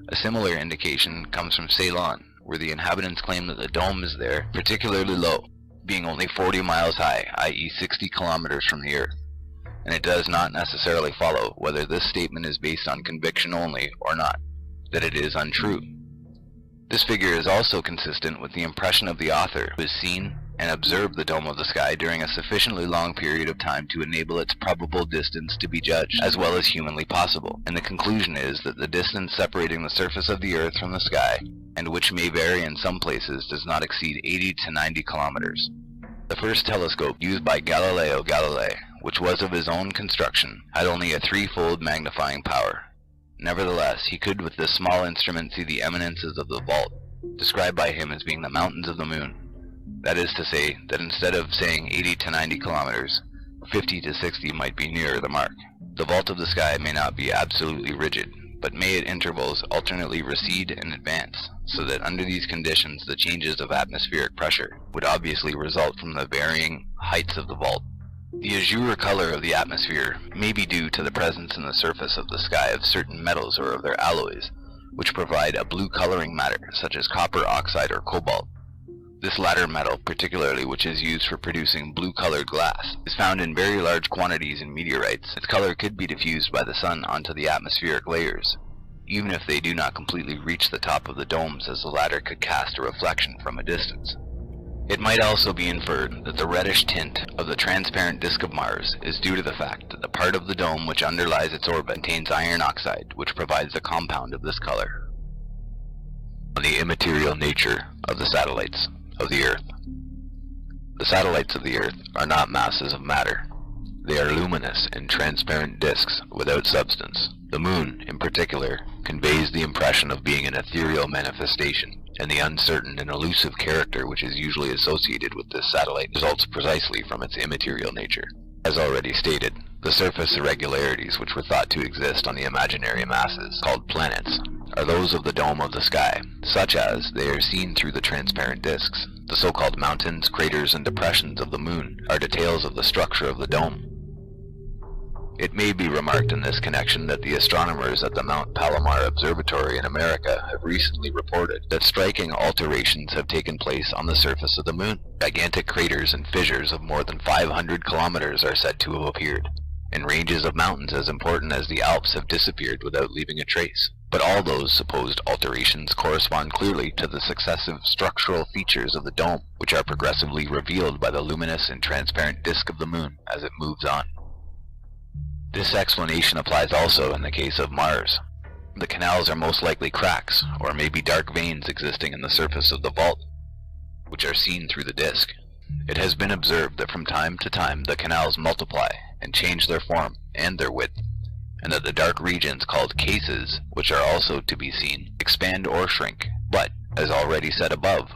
A similar indication comes from Ceylon, where the inhabitants claim that the dome is there particularly low, being only 40 miles high, i.e. 60 kilometers from the earth, and it does not necessarily follow whether this statement is based on conviction only or not, that it is untrue. This figure is also consistent with the impression of the author, who has seen and observed the dome of the sky during a sufficiently long period of time to enable its probable distance to be judged, as well as humanly possible, and the conclusion is that the distance separating the surface of the earth from the sky, and which may vary in some places, does not exceed 80 to 90 kilometers. The first telescope used by Galileo Galilei, which was of his own construction, had only a threefold magnifying power. Nevertheless, he could with this small instrument see the eminences of the vault, described by him as being the mountains of the moon. That is to say, that instead of saying 80 to 90 kilometers, 50 to 60 might be nearer the mark. The vault of the sky may not be absolutely rigid, but may at intervals alternately recede and advance, so that under these conditions the changes of atmospheric pressure would obviously result from the varying heights of the vault. The azure color of the atmosphere may be due to the presence in the surface of the sky of certain metals or of their alloys, which provide a blue coloring matter, such as copper oxide or cobalt. This latter metal, particularly which is used for producing blue-colored glass, is found in very large quantities in meteorites. Its color could be diffused by the sun onto the atmospheric layers, even if they do not completely reach the top of the domes, as the latter could cast a reflection from a distance. It might also be inferred that the reddish tint of the transparent disk of Mars is due to the fact that the part of the dome which underlies its orbit contains iron oxide, which provides the compound of this color. On the immaterial nature of the satellites of the Earth. The satellites of the Earth are not masses of matter. They are luminous and transparent disks without substance. The moon, in particular, conveys the impression of being an ethereal manifestation, and the uncertain and elusive character which is usually associated with this satellite results precisely from its immaterial nature. As already stated, The surface irregularities which were thought to exist on the imaginary masses, called planets, are those of the dome of the sky, such as they are seen through the transparent disks. The so-called mountains, craters, and depressions of the moon are details of the structure of the dome. It may be remarked in this connection that the astronomers at the Mount Palomar Observatory in America have recently reported that striking alterations have taken place on the surface of the moon. Gigantic craters and fissures of more than 500 kilometers are said to have appeared, and ranges of mountains as important as the Alps have disappeared without leaving a trace. But all those supposed alterations correspond clearly to the successive structural features of the dome, which are progressively revealed by the luminous and transparent disk of the moon as it moves on. This explanation applies also in the case of Mars. The canals are most likely cracks, or maybe dark veins existing in the surface of the vault, which are seen through the disk. It has been observed that from time to time the canals multiply and change their form and their width, and that the dark regions called cases, which are also to be seen, expand or shrink. But, as already said above,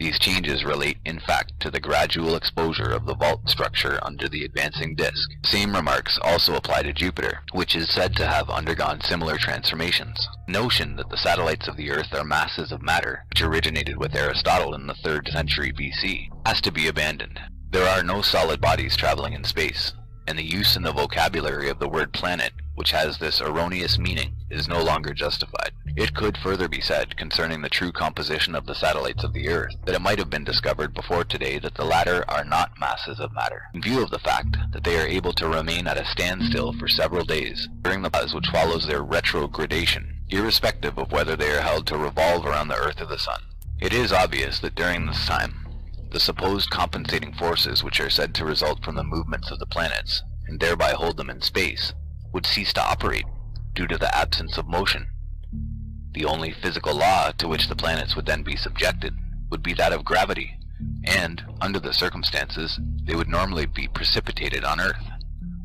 these changes relate in fact to the gradual exposure of the vault structure under the advancing disk. Same remarks also apply to Jupiter, which is said to have undergone similar transformations. The notion that the satellites of the Earth are masses of matter, which originated with Aristotle in the 3rd century BC, has to be abandoned. There are no solid bodies traveling in space, and the use in the vocabulary of the word planet, which has this erroneous meaning, is no longer justified. It could further be said concerning the true composition of the satellites of the Earth that it might have been discovered before today that the latter are not masses of matter, in view of the fact that they are able to remain at a standstill for several days during the pause which follows their retrogradation, irrespective of whether they are held to revolve around the Earth or the Sun. It is obvious that during this time, the supposed compensating forces which are said to result from the movements of the planets, and thereby hold them in space, would cease to operate due to the absence of motion. The only physical law to which the planets would then be subjected would be that of gravity, and, under the circumstances, they would normally be precipitated on Earth,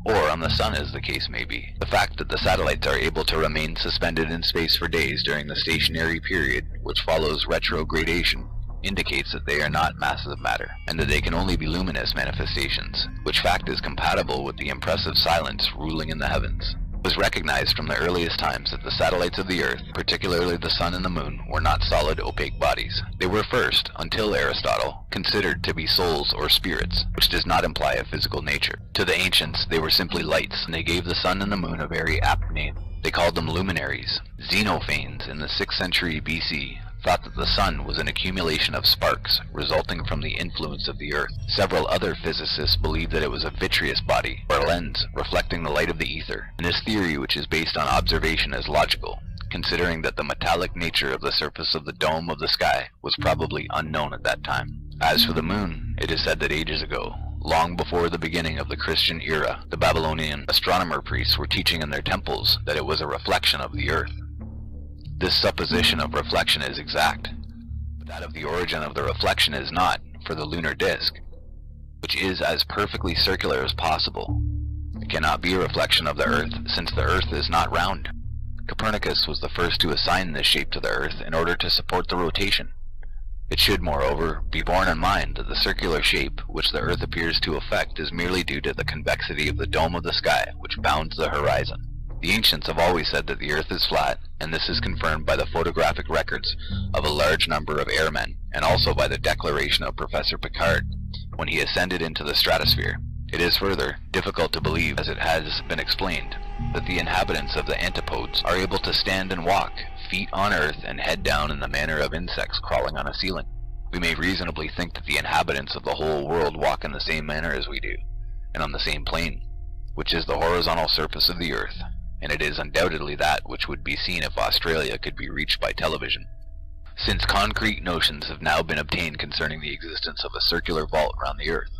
or on the Sun as the case may be. The fact that the satellites are able to remain suspended in space for days during the stationary period which follows retrogradation indicates that they are not masses of matter, and that they can only be luminous manifestations, which fact is compatible with the impressive silence ruling in the heavens. It was recognized from the earliest times that the satellites of the Earth, particularly the Sun and the Moon, were not solid opaque bodies. They were first, until Aristotle, considered to be souls or spirits, which does not imply a physical nature. To the ancients, they were simply lights, and they gave the Sun and the Moon a very apt name. They called them luminaries. Xenophanes, in the 6th century BC, thought that the Sun was an accumulation of sparks resulting from the influence of the Earth. Several other physicists believed that it was a vitreous body, or a lens, reflecting the light of the ether. And this theory, which is based on observation, is logical, considering that the metallic nature of the surface of the dome of the sky was probably unknown at that time. As for the Moon, it is said that ages ago, long before the beginning of the Christian era, the Babylonian astronomer priests were teaching in their temples that it was a reflection of the Earth. This supposition of reflection is exact, but that of the origin of the reflection is not, for the lunar disk, which is as perfectly circular as possible. It cannot be a reflection of the Earth, since the Earth is not round. Copernicus was the first to assign this shape to the Earth in order to support the rotation. It should, moreover, be borne in mind that the circular shape which the Earth appears to affect is merely due to the convexity of the dome of the sky, which bounds the horizon. The ancients have always said that the Earth is flat, and this is confirmed by the photographic records of a large number of airmen, and also by the declaration of Professor Picard when he ascended into the stratosphere. It is further difficult to believe, as it has been explained, that the inhabitants of the antipodes are able to stand and walk, feet on earth and head down in the manner of insects crawling on a ceiling. We may reasonably think that the inhabitants of the whole world walk in the same manner as we do, and on the same plane, which is the horizontal surface of the Earth, and it is undoubtedly that which would be seen if Australia could be reached by television. Since concrete notions have now been obtained concerning the existence of a circular vault around the Earth,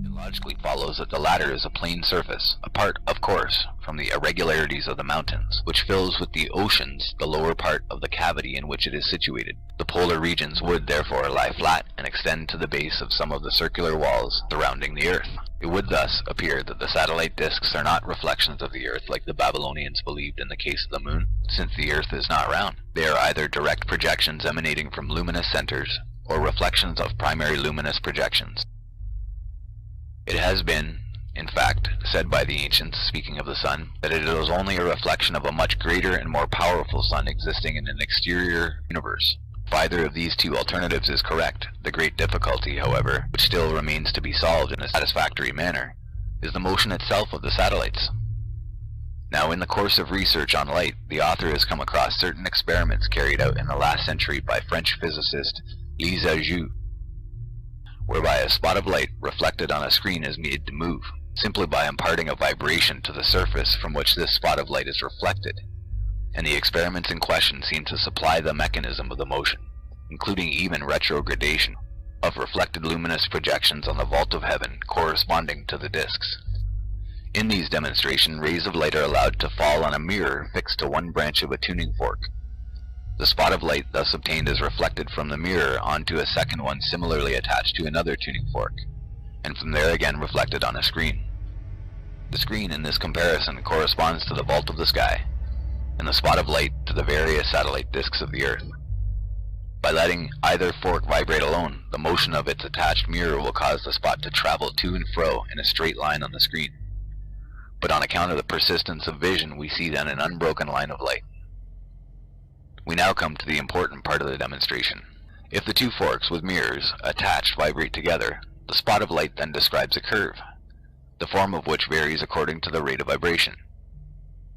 it logically follows that the latter is a plane surface, apart, of course, from the irregularities of the mountains, which fills with the oceans the lower part of the cavity in which it is situated. The polar regions would, therefore, lie flat and extend to the base of some of the circular walls surrounding the Earth. It would thus appear that the satellite disks are not reflections of the Earth like the Babylonians believed in the case of the Moon, since the Earth is not round. They are either direct projections emanating from luminous centers, or reflections of primary luminous projections. It has been, in fact, said by the ancients, speaking of the sun, that it is only a reflection of a much greater and more powerful sun existing in an exterior universe. If either of these two alternatives is correct, the great difficulty, however, which still remains to be solved in a satisfactory manner, is the motion itself of the satellites. Now, in the course of research on light, the author has come across certain experiments carried out in the last century by French physicist Lulu, whereby a spot of light reflected on a screen is made to move, simply by imparting a vibration to the surface from which this spot of light is reflected, and the experiments in question seem to supply the mechanism of the motion, including even retrogradation of reflected luminous projections on the vault of heaven corresponding to the disks. In these demonstrations, rays of light are allowed to fall on a mirror fixed to one branch of a tuning fork. The spot of light thus obtained is reflected from the mirror onto a second one similarly attached to another tuning fork, and from there again reflected on a screen. The screen in this comparison corresponds to the vault of the sky, and the spot of light to the various satellite disks of the Earth. By letting either fork vibrate alone, the motion of its attached mirror will cause the spot to travel to and fro in a straight line on the screen. But on account of the persistence of vision, we see then an unbroken line of light. We now come to the important part of the demonstration. If the two forks with mirrors attached vibrate together, the spot of light then describes a curve, the form of which varies according to the rate of vibration.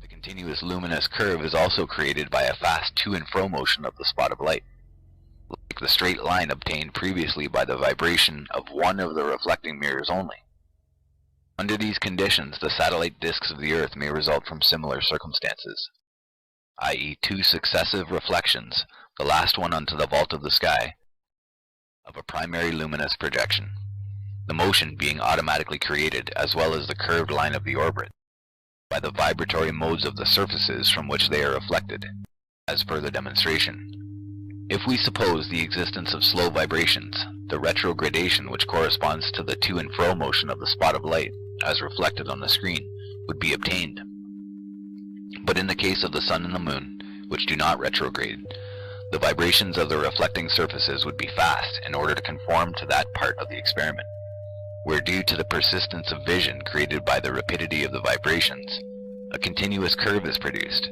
The continuous luminous curve is also created by a fast to and fro motion of the spot of light, like the straight line obtained previously by the vibration of one of the reflecting mirrors only. Under these conditions, the satellite disks of the Earth may result from similar circumstances, i.e. two successive reflections, the last one onto the vault of the sky, of a primary luminous projection, the motion being automatically created, as well as the curved line of the orbit, by the vibratory modes of the surfaces from which they are reflected, as per the demonstration. If we suppose the existence of slow vibrations, the retrogradation which corresponds to the to and fro motion of the spot of light, as reflected on the screen, would be obtained. But in the case of the sun and the moon, which do not retrograde, the vibrations of the reflecting surfaces would be fast in order to conform to that part of the experiment, where due to the persistence of vision created by the rapidity of the vibrations, a continuous curve is produced.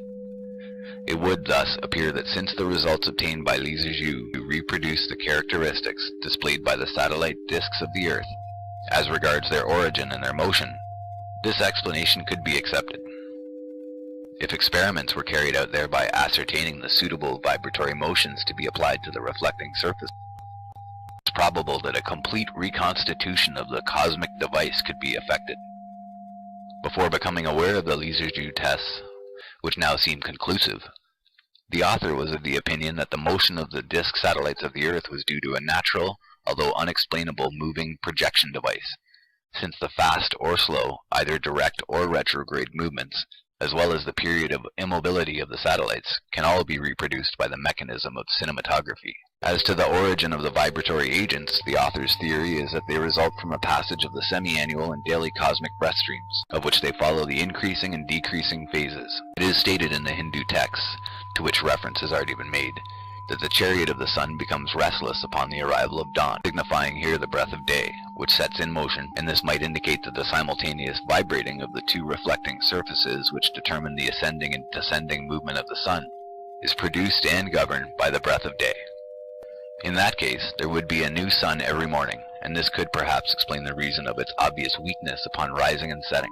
It would thus appear that since the results obtained by Lulu reproduce the characteristics displayed by the satellite disks of the Earth, as regards their origin and their motion, this explanation could be accepted. If experiments were carried out thereby ascertaining the suitable vibratory motions to be applied to the reflecting surface, it's probable that a complete reconstitution of the cosmic device could be effected. Before becoming aware of the Lulu tests, which now seem conclusive, the author was of the opinion that the motion of the disk satellites of the Earth was due to a natural, although unexplainable, moving projection device, since the fast or slow, either direct or retrograde movements, as well as the period of immobility of the satellites, can all be reproduced by the mechanism of cinematography. As to the origin of the vibratory agents, the author's theory is that they result from a passage of the semi-annual and daily cosmic breath streams, of which they follow the increasing and decreasing phases. It is stated in the Hindu texts, to which reference has already been made, that the chariot of the sun becomes restless upon the arrival of dawn, signifying here the breath of day, which sets in motion, and this might indicate that the simultaneous vibrating of the two reflecting surfaces which determine the ascending and descending movement of the sun is produced and governed by the breath of day. In that case, there would be a new sun every morning, and this could perhaps explain the reason of its obvious weakness upon rising and setting.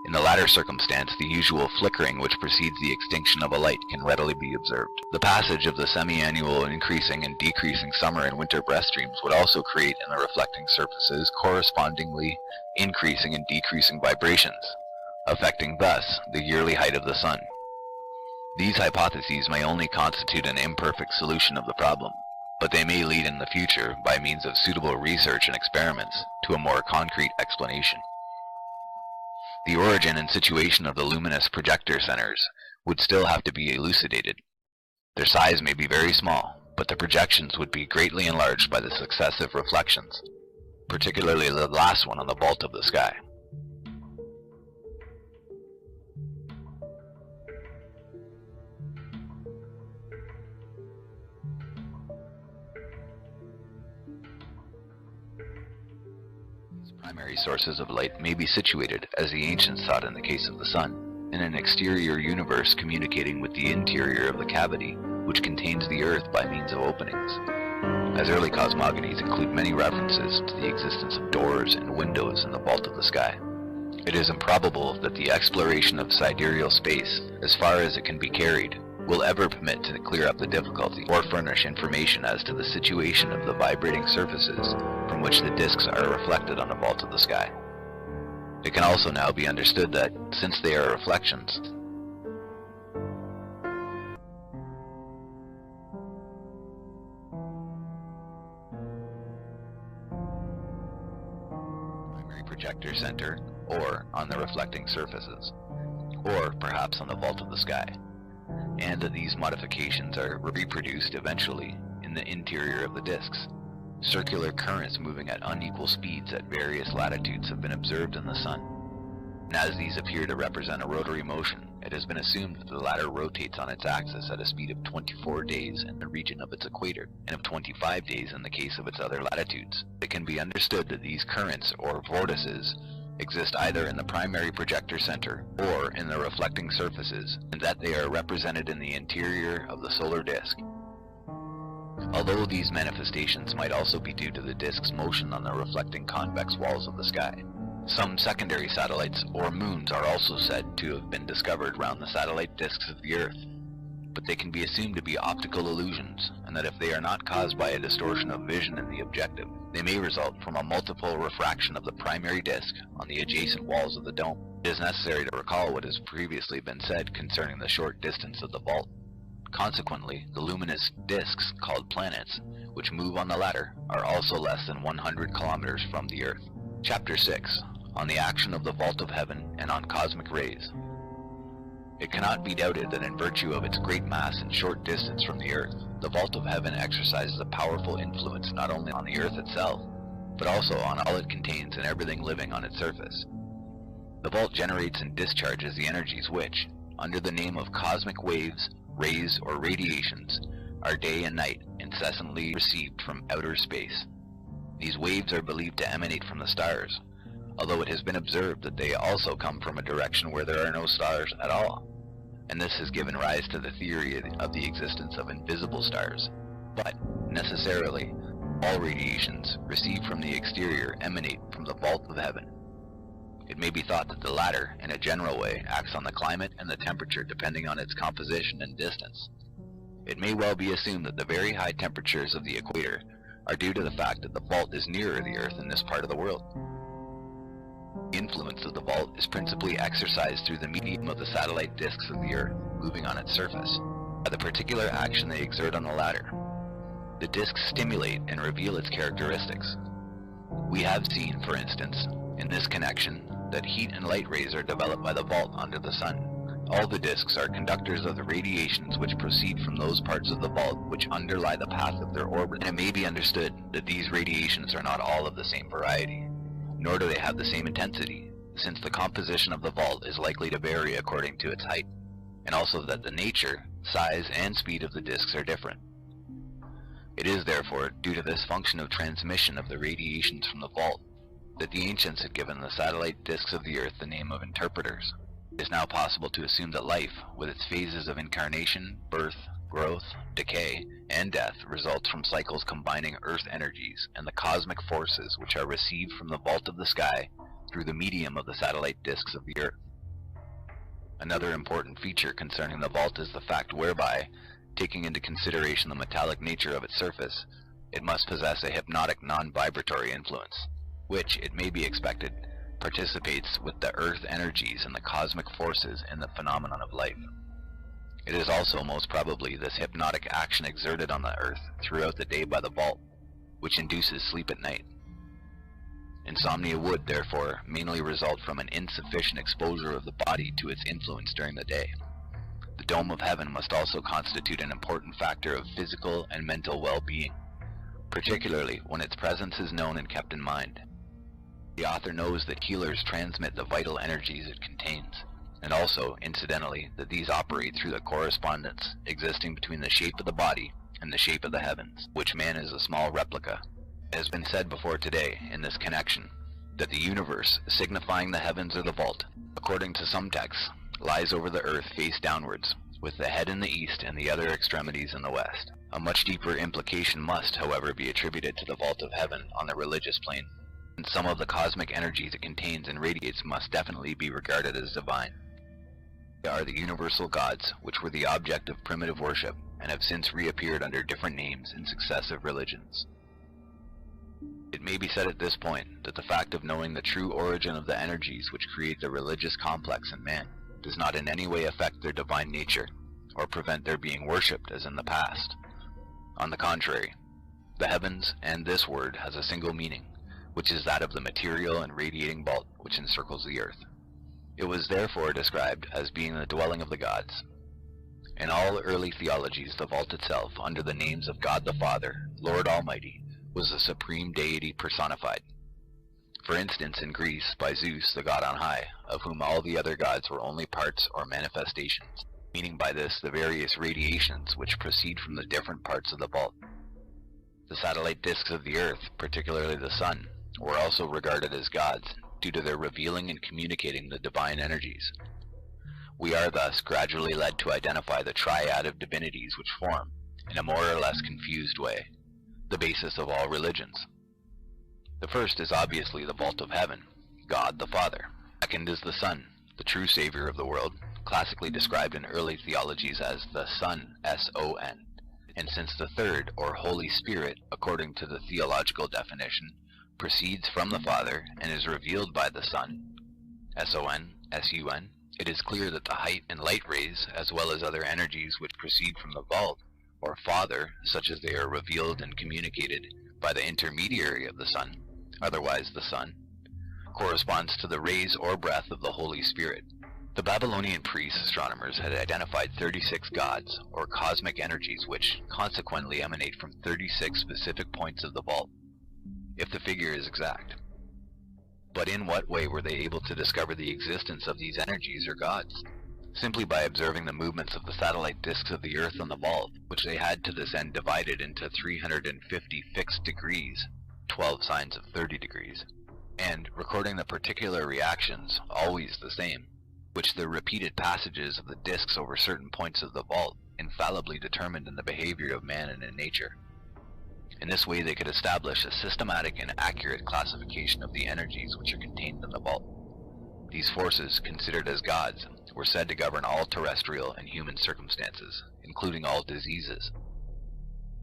In the latter circumstance, the usual flickering which precedes the extinction of a light can readily be observed. The passage of the semi-annual increasing and decreasing summer and winter breath streams would also create in the reflecting surfaces correspondingly increasing and decreasing vibrations, affecting thus the yearly height of the sun. These hypotheses may only constitute an imperfect solution of the problem, but they may lead in the future, by means of suitable research and experiments, to a more concrete explanation. The origin and situation of the luminous projector centers would still have to be elucidated. Their size may be very small, but the projections would be greatly enlarged by the successive reflections, particularly the last one on the vault of the sky. primary sources of light may be situated, as the ancients thought in the case of the sun, in an exterior universe communicating with the interior of the cavity, which contains the earth by means of openings. As early cosmogonies include many references to the existence of doors and windows in the vault of the sky. It is improbable that the exploration of sidereal space, as far as it can be carried, will ever permit to clear up the difficulty or furnish information as to the situation of the vibrating surfaces from which the disks are reflected on the vault of the sky. It can also now be understood that, since they are reflections, primary projector center, or on the reflecting surfaces, or perhaps on the vault of the sky, and that these modifications are reproduced eventually in the interior of the disks. Circular currents moving at unequal speeds at various latitudes have been observed in the sun, and as these appear to represent a rotary motion, it has been assumed that the latter rotates on its axis at a speed of 24 days in the region of its equator, and of 25 days in the case of its other latitudes. It can be understood that these currents, or vortices, exist either in the primary projector center or in the reflecting surfaces, and that they are represented in the interior of the solar disk. Although these manifestations might also be due to the disk's motion on the reflecting convex walls of the sky, some secondary satellites or moons are also said to have been discovered round the satellite disks of the Earth, but they can be assumed to be optical illusions, and that if they are not caused by a distortion of vision in the objective, they may result from a multiple refraction of the primary disk on the adjacent walls of the dome. It is necessary to recall what has previously been said concerning the short distance of the vault. Consequently, the luminous disks, called planets, which move on the latter, are also less than 100 kilometers from the Earth. Chapter 6. On the action of the vault of heaven and on cosmic rays. It cannot be doubted that in virtue of its great mass and short distance from the Earth, the vault of heaven exercises a powerful influence not only on the Earth itself, but also on all it contains and everything living on its surface. The vault generates and discharges the energies which, under the name of cosmic waves, rays, or radiations, are day and night incessantly received from outer space. These waves are believed to emanate from the stars, although it has been observed that they also come from a direction where there are no stars at all, and this has given rise to the theory of the existence of invisible stars. But, necessarily, all radiations received from the exterior emanate from the vault of heaven. It may be thought that the latter, in a general way, acts on the climate and the temperature depending on its composition and distance. It may well be assumed that the very high temperatures of the equator are due to the fact that the vault is nearer the Earth in this part of the world. The influence of the vault is principally exercised through the medium of the satellite disks of the Earth moving on its surface, by the particular action they exert on the latter. The disks stimulate and reveal its characteristics. We have seen, for instance, in this connection, that heat and light rays are developed by the vault under the sun. All the disks are conductors of the radiations which proceed from those parts of the vault which underlie the path of their orbit. And it may be understood that these radiations are not all of the same variety, nor do they have the same intensity, since the composition of the vault is likely to vary according to its height, and also that the nature, size, and speed of the disks are different. It is therefore due to this function of transmission of the radiations from the vault that the ancients had given the satellite disks of the Earth the name of interpreters. It is now possible to assume that life, with its phases of incarnation, birth, growth, decay, and death, results from cycles combining Earth energies and the cosmic forces which are received from the vault of the sky through the medium of the satellite disks of the Earth. Another important feature concerning the vault is the fact whereby, taking into consideration the metallic nature of its surface, it must possess a hypnotic non-vibratory influence, which, it may be expected, participates with the Earth energies and the cosmic forces in the phenomenon of life. It is also most probably this hypnotic action exerted on the Earth throughout the day by the vault, which induces sleep at night. Insomnia would, therefore, mainly result from an insufficient exposure of the body to its influence during the day. The dome of heaven must also constitute an important factor of physical and mental well-being, particularly when its presence is known and kept in mind. The author knows that healers transmit the vital energies it contains, and also, incidentally, that these operate through the correspondence existing between the shape of the body and the shape of the heavens, which man is a small replica. It has been said before today, in this connection, that the universe, signifying the heavens or the vault, according to some texts, lies over the earth face downwards, with the head in the east and the other extremities in the west. A much deeper implication must, however, be attributed to the vault of heaven on the religious plane, and some of the cosmic energies it contains and radiates must definitely be regarded as divine. They are the universal gods, which were the object of primitive worship, and have since reappeared under different names in successive religions. It may be said at this point that the fact of knowing the true origin of the energies which create the religious complex in man does not in any way affect their divine nature, or prevent their being worshipped as in the past. On the contrary, the heavens and this word has a single meaning, which is that of the material and radiating vault which encircles the earth. It was therefore described as being the dwelling of the gods. In all early theologies, the vault itself, under the names of God the Father, Lord Almighty, was the supreme deity personified. For instance, in Greece, by Zeus, the god on high, of whom all the other gods were only parts or manifestations, meaning by this the various radiations which proceed from the different parts of the vault. The satellite disks of the earth, particularly the sun, were also regarded as gods, due to their revealing and communicating the divine energies. We are thus gradually led to identify the triad of divinities which form, in a more or less confused way, the basis of all religions. The first is obviously the vault of heaven, God the Father. Second is the Son, the true Savior of the world, classically described in early theologies as the Son, S-O-N. And since the third, or Holy Spirit, according to the theological definition, proceeds from the Father and is revealed by the Son, S-O-N, S-U-N, it is clear that the height and light rays, as well as other energies which proceed from the vault, or Father, such as they are revealed and communicated by the intermediary of the Son, otherwise the Son, corresponds to the rays or breath of the Holy Spirit. The Babylonian priests astronomers had identified 36 gods, or cosmic energies, which consequently emanate from 36 specific points of the vault, if the figure is exact. But in what way were they able to discover the existence of these energies or gods? Simply by observing the movements of the satellite disks of the earth on the vault, which they had to this end divided into 350 fixed degrees, 12 signs of 30 degrees, and recording the particular reactions, always the same, which the repeated passages of the disks over certain points of the vault infallibly determined in the behavior of man and in nature. In this way they could establish a systematic and accurate classification of the energies which are contained in the vault. These forces, considered as gods, were said to govern all terrestrial and human circumstances, including all diseases.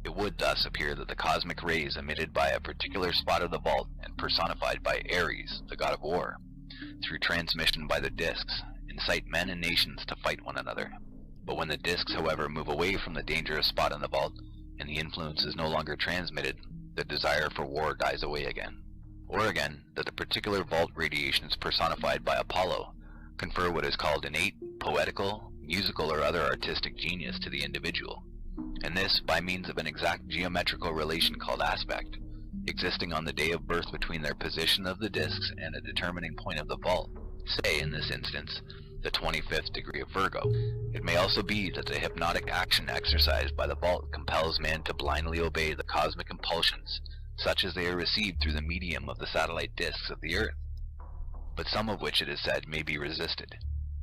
It would thus appear that the cosmic rays emitted by a particular spot of the vault and personified by Ares, the god of war, through transmission by the disks, incite men and nations to fight one another. But when the disks, however, move away from the dangerous spot in the vault, and the influence is no longer transmitted, the desire for war dies away again. Or again, that the particular vault radiations personified by Apollo confer what is called innate, poetical, musical, or other artistic genius to the individual, and this by means of an exact geometrical relation called aspect, existing on the day of birth between their position of the disks and a determining point of the vault, say, in this instance, the 25th degree of Virgo. It may also be that the hypnotic action exercised by the vault compels man to blindly obey the cosmic impulsions, such as they are received through the medium of the satellite disks of the earth, but some of which it is said may be resisted.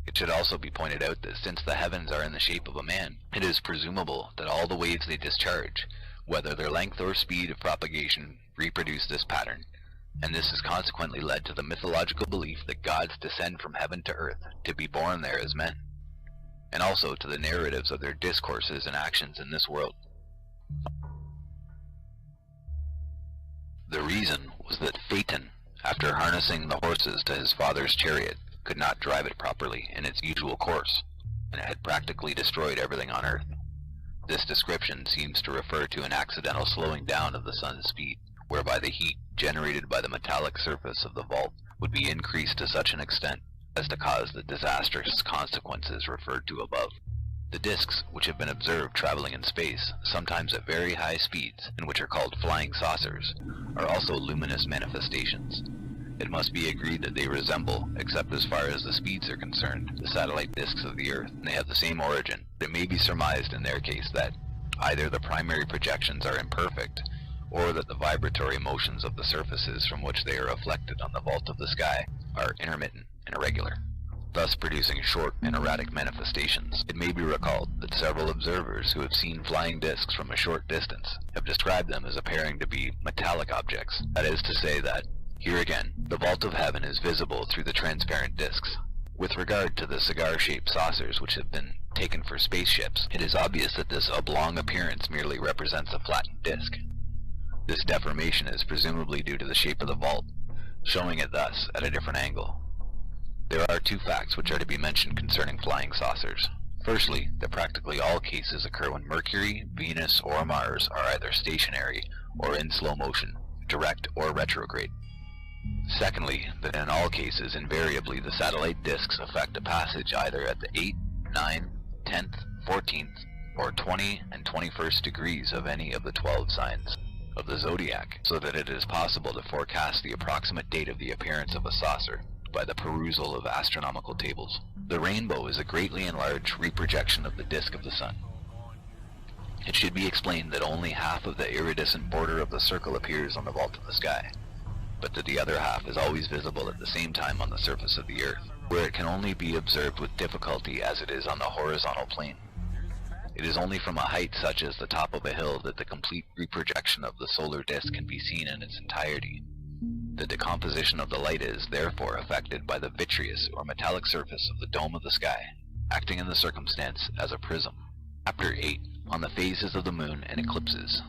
It should also be pointed out that since the heavens are in the shape of a man, it is presumable that all the waves they discharge, whether their length or speed of propagation, reproduce this pattern, and this has consequently led to the mythological belief that gods descend from heaven to earth to be born there as men, and also to the narratives of their discourses and actions in this world. The reason was that Phaeton, after harnessing the horses to his father's chariot, could not drive it properly in its usual course, and it had practically destroyed everything on earth. This description seems to refer to an accidental slowing down of the sun's speed, whereby the heat generated by the metallic surface of the vault would be increased to such an extent as to cause the disastrous consequences referred to above. The disks, which have been observed traveling in space, sometimes at very high speeds, and which are called flying saucers, are also luminous manifestations. It must be agreed that they resemble, except as far as the speeds are concerned, the satellite disks of the Earth, and they have the same origin. It may be surmised in their case that either the primary projections are imperfect, or that the vibratory motions of the surfaces from which they are reflected on the vault of the sky are intermittent and irregular, thus producing short and erratic manifestations. It may be recalled that several observers who have seen flying discs from a short distance have described them as appearing to be metallic objects. That is to say that, here again, the vault of heaven is visible through the transparent discs. With regard to the cigar-shaped saucers which have been taken for spaceships, it is obvious that this oblong appearance merely represents a flattened disc. This deformation is presumably due to the shape of the vault, showing it thus at a different angle. There are two facts which are to be mentioned concerning flying saucers. Firstly, that practically all cases occur when Mercury, Venus, or Mars are either stationary or in slow motion, direct or retrograde. Secondly, that in all cases invariably the satellite disks affect a passage either at the 8th, 9th, 10th, 14th, or 20 and 21st degrees of any of the 12 signs of the zodiac, so that it is possible to forecast the approximate date of the appearance of a saucer by the perusal of astronomical tables. The rainbow is a greatly enlarged reprojection of the disk of the sun. It should be explained that only half of the iridescent border of the circle appears on the vault of the sky, but that the other half is always visible at the same time on the surface of the earth, where it can only be observed with difficulty as it is on the horizontal plane. It is only from a height such as the top of a hill that the complete reprojection of the solar disk can be seen in its entirety. The decomposition of the light is, therefore, affected by the vitreous or metallic surface of the dome of the sky, acting in the circumstance as a prism. Chapter 8. On the phases of the moon and eclipses.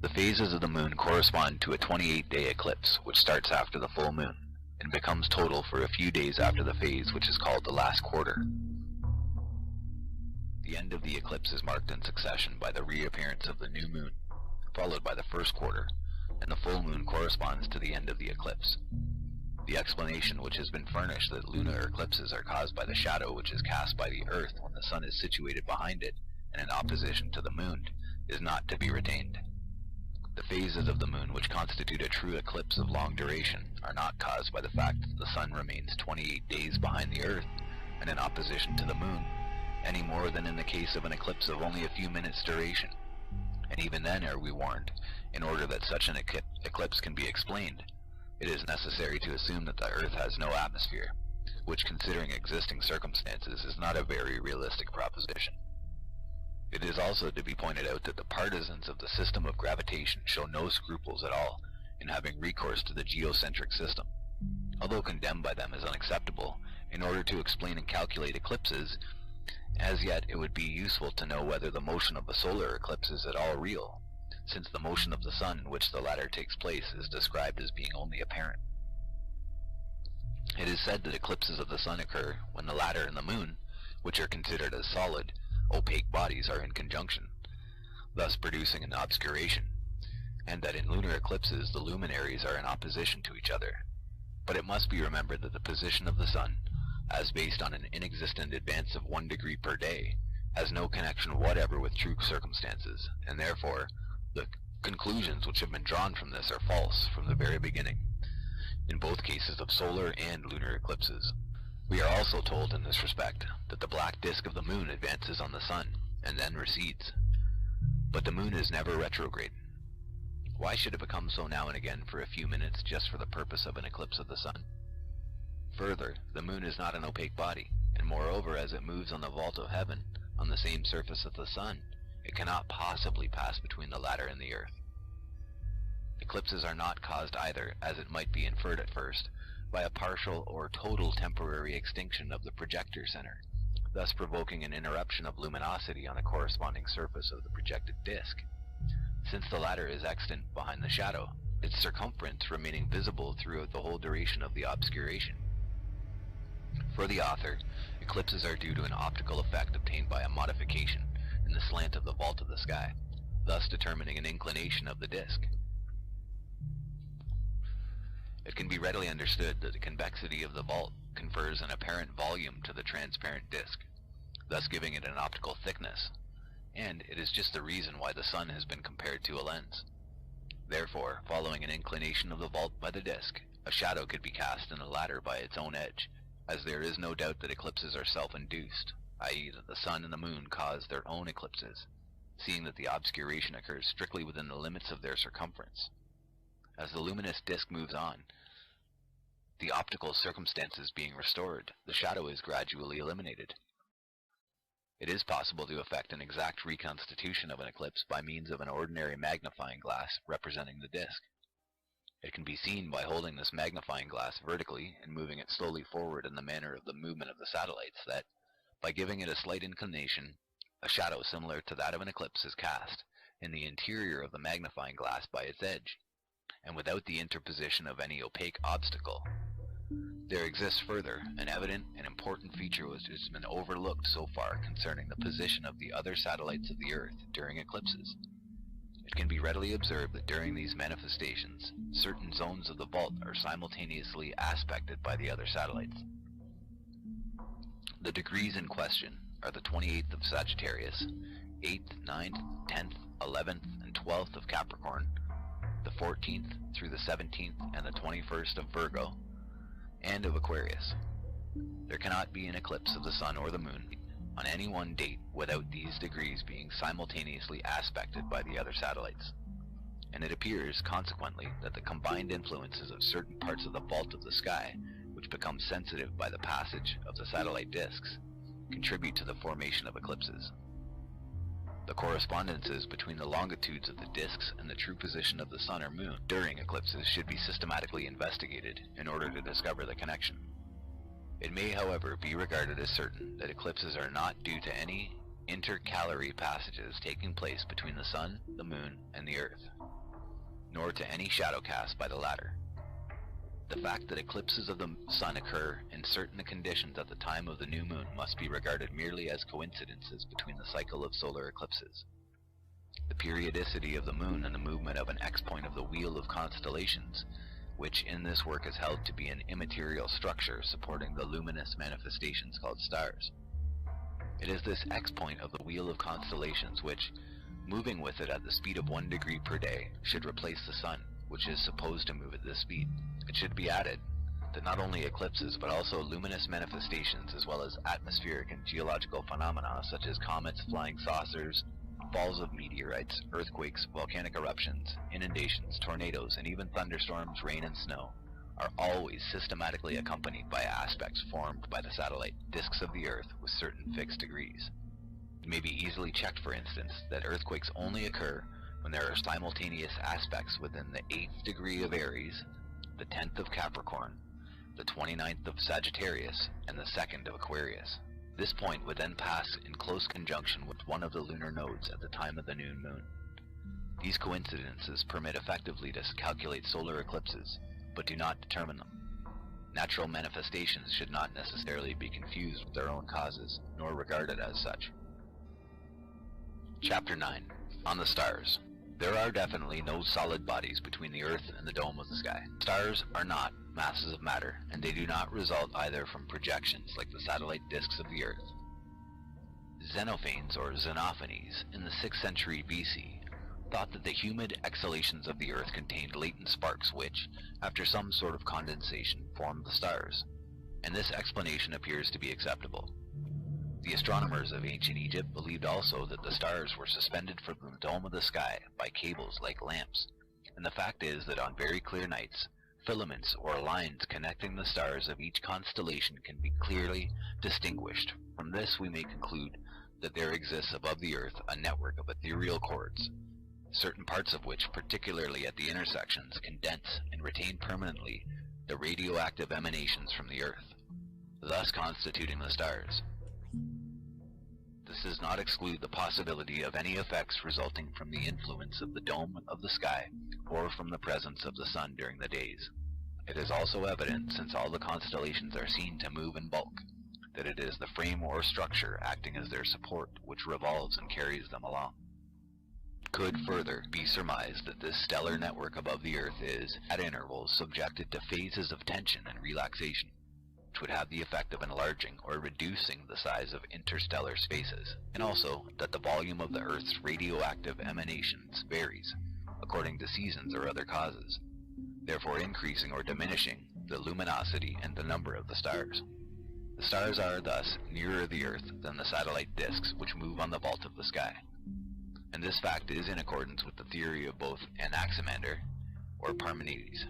The phases of the moon correspond to a 28-day eclipse, which starts after the full moon, and becomes total for a few days after the phase which is called the last quarter. The end of the eclipse is marked in succession by the reappearance of the new moon, followed by the first quarter, and the full moon corresponds to the end of the eclipse. The explanation which has been furnished that lunar eclipses are caused by the shadow which is cast by the earth when the sun is situated behind it and in opposition to the moon is not to be retained. The phases of the moon which constitute a true eclipse of long duration are not caused by the fact that the sun remains 28 days behind the earth and in opposition to the moon, any more than in the case of an eclipse of only a few minutes' duration. And even then, are we warned, in order that such an eclipse can be explained, it is necessary to assume that the earth has no atmosphere, which, considering existing circumstances, is not a very realistic proposition. It is also to be pointed out that the partisans of the system of gravitation show no scruples at all in having recourse to the geocentric system. Although condemned by them as unacceptable, in order to explain and calculate eclipses, as yet it would be useful to know whether the motion of a solar eclipse is at all real, since the motion of the sun in which the latter takes place is described as being only apparent. It is said that eclipses of the sun occur when the latter and the moon, which are considered as solid, opaque bodies, are in conjunction, thus producing an obscuration, and that in lunar eclipses the luminaries are in opposition to each other. But it must be remembered that the position of the sun, as based on an inexistent advance of 1 degree per day, has no connection whatever with true circumstances, and therefore the conclusions which have been drawn from this are false from the very beginning, in both cases of solar and lunar eclipses. We are also told in this respect that the black disk of the moon advances on the sun, and then recedes. But the moon is never retrograde. Why should it become so now and again for a few minutes just for the purpose of an eclipse of the sun? Further, the moon is not an opaque body, and moreover, as it moves on the vault of heaven, on the same surface as the sun, it cannot possibly pass between the latter and the earth. Eclipses are not caused either, as it might be inferred at first, by a partial or total temporary extinction of the projector center, thus provoking an interruption of luminosity on the corresponding surface of the projected disk, since the latter is extant behind the shadow, its circumference remaining visible throughout the whole duration of the obscuration. For the author, eclipses are due to an optical effect obtained by a modification in the slant of the vault of the sky, thus determining an inclination of the disk. It can be readily understood that the convexity of the vault confers an apparent volume to the transparent disk, thus giving it an optical thickness, and it is just the reason why the sun has been compared to a lens. Therefore, following an inclination of the vault by the disk, a shadow could be cast in the latter by its own edge, as there is no doubt that eclipses are self-induced, i.e. that the sun and the moon cause their own eclipses. seeing that the obscuration occurs strictly within the limits of their circumference. As the luminous disk moves on, the optical circumstances being restored, the shadow is gradually eliminated. It is possible to effect an exact reconstitution of an eclipse by means of an ordinary magnifying glass representing the disk. It can be seen by holding this magnifying glass vertically and moving it slowly forward in the manner of the movement of the satellites that, by giving it a slight inclination, a shadow similar to that of an eclipse is cast in the interior of the magnifying glass by its edge, and without the interposition of any opaque obstacle. There exists further an evident and important feature which has been overlooked so far concerning the position of the other satellites of the Earth during eclipses. It can be readily observed that during these manifestations, certain zones of the vault are simultaneously aspected by the other satellites. The degrees in question are the 28th of Sagittarius, 8th, 9th, 10th, 11th, and 12th of Capricorn, the 14th through the 17th and the 21st of Virgo, and of Aquarius. There cannot be an eclipse of the sun or the moon on any one date without these degrees being simultaneously aspected by the other satellites, and it appears, consequently, that the combined influences of certain parts of the vault of the sky, which become sensitive by the passage of the satellite disks, contribute to the formation of eclipses. The correspondences between the longitudes of the disks and the true position of the sun or moon during eclipses should be systematically investigated in order to discover the connection. It may, however, be regarded as certain that eclipses are not due to any intercalary passages taking place between the sun, the moon, and the earth, nor to any shadow cast by the latter. The fact that eclipses of the sun occur in certain conditions at the time of the new moon must be regarded merely as coincidences between the cycle of solar eclipses. The periodicity of the moon and the movement of an X-point of the wheel of constellations, which in this work is held to be an immaterial structure supporting the luminous manifestations called stars. It is this X-point of the wheel of constellations which, moving with it at the speed of 1 degree per day, should replace the sun, which is supposed to move at this speed. It should be added that not only eclipses but also luminous manifestations as well as atmospheric and geological phenomena such as comets, flying saucers, falls of meteorites, earthquakes, volcanic eruptions, inundations, tornadoes, and even thunderstorms, rain, and snow are always systematically accompanied by aspects formed by the satellite disks of the Earth with certain fixed degrees. It may be easily checked, for instance, that earthquakes only occur when there are simultaneous aspects within the 8th degree of Aries, the 10th of Capricorn, the 29th of Sagittarius, and the 2nd of Aquarius. This point would then pass in close conjunction with one of the lunar nodes at the time of the new moon. These coincidences permit effectively to calculate solar eclipses, but do not determine them. Natural manifestations should not necessarily be confused with their own causes, nor regarded as such. Chapter 9. On the Stars. There are definitely no solid bodies between the Earth and the dome of the sky. Stars are not masses of matter, and they do not result either from projections like the satellite disks of the Earth. Xenophanes, or Xenophanes, in the 6th century BC, thought that the humid exhalations of the Earth contained latent sparks which, after some sort of condensation, formed the stars, and this explanation appears to be acceptable. The astronomers of ancient Egypt believed also that the stars were suspended from the dome of the sky by cables like lamps, and the fact is that on very clear nights, filaments or lines connecting the stars of each constellation can be clearly distinguished. From this we may conclude that there exists above the Earth a network of ethereal cords, certain parts of which, particularly at the intersections, condense and retain permanently the radioactive emanations from the Earth, thus constituting the stars. This does not exclude the possibility of any effects resulting from the influence of the dome of the sky or from the presence of the sun during the days. It is also evident, since all the constellations are seen to move in bulk, that it is the frame or structure acting as their support which revolves and carries them along. It could further be surmised that this stellar network above the Earth is, at intervals, subjected to phases of tension and relaxation, which would have the effect of enlarging or reducing the size of interstellar spaces, and also that the volume of the Earth's radioactive emanations varies according to seasons or other causes, therefore increasing or diminishing the luminosity and the number of the stars. The stars are thus nearer the Earth than the satellite disks which move on the vault of the sky. and this fact is in accordance with the theory of both Anaximander or Parmenides.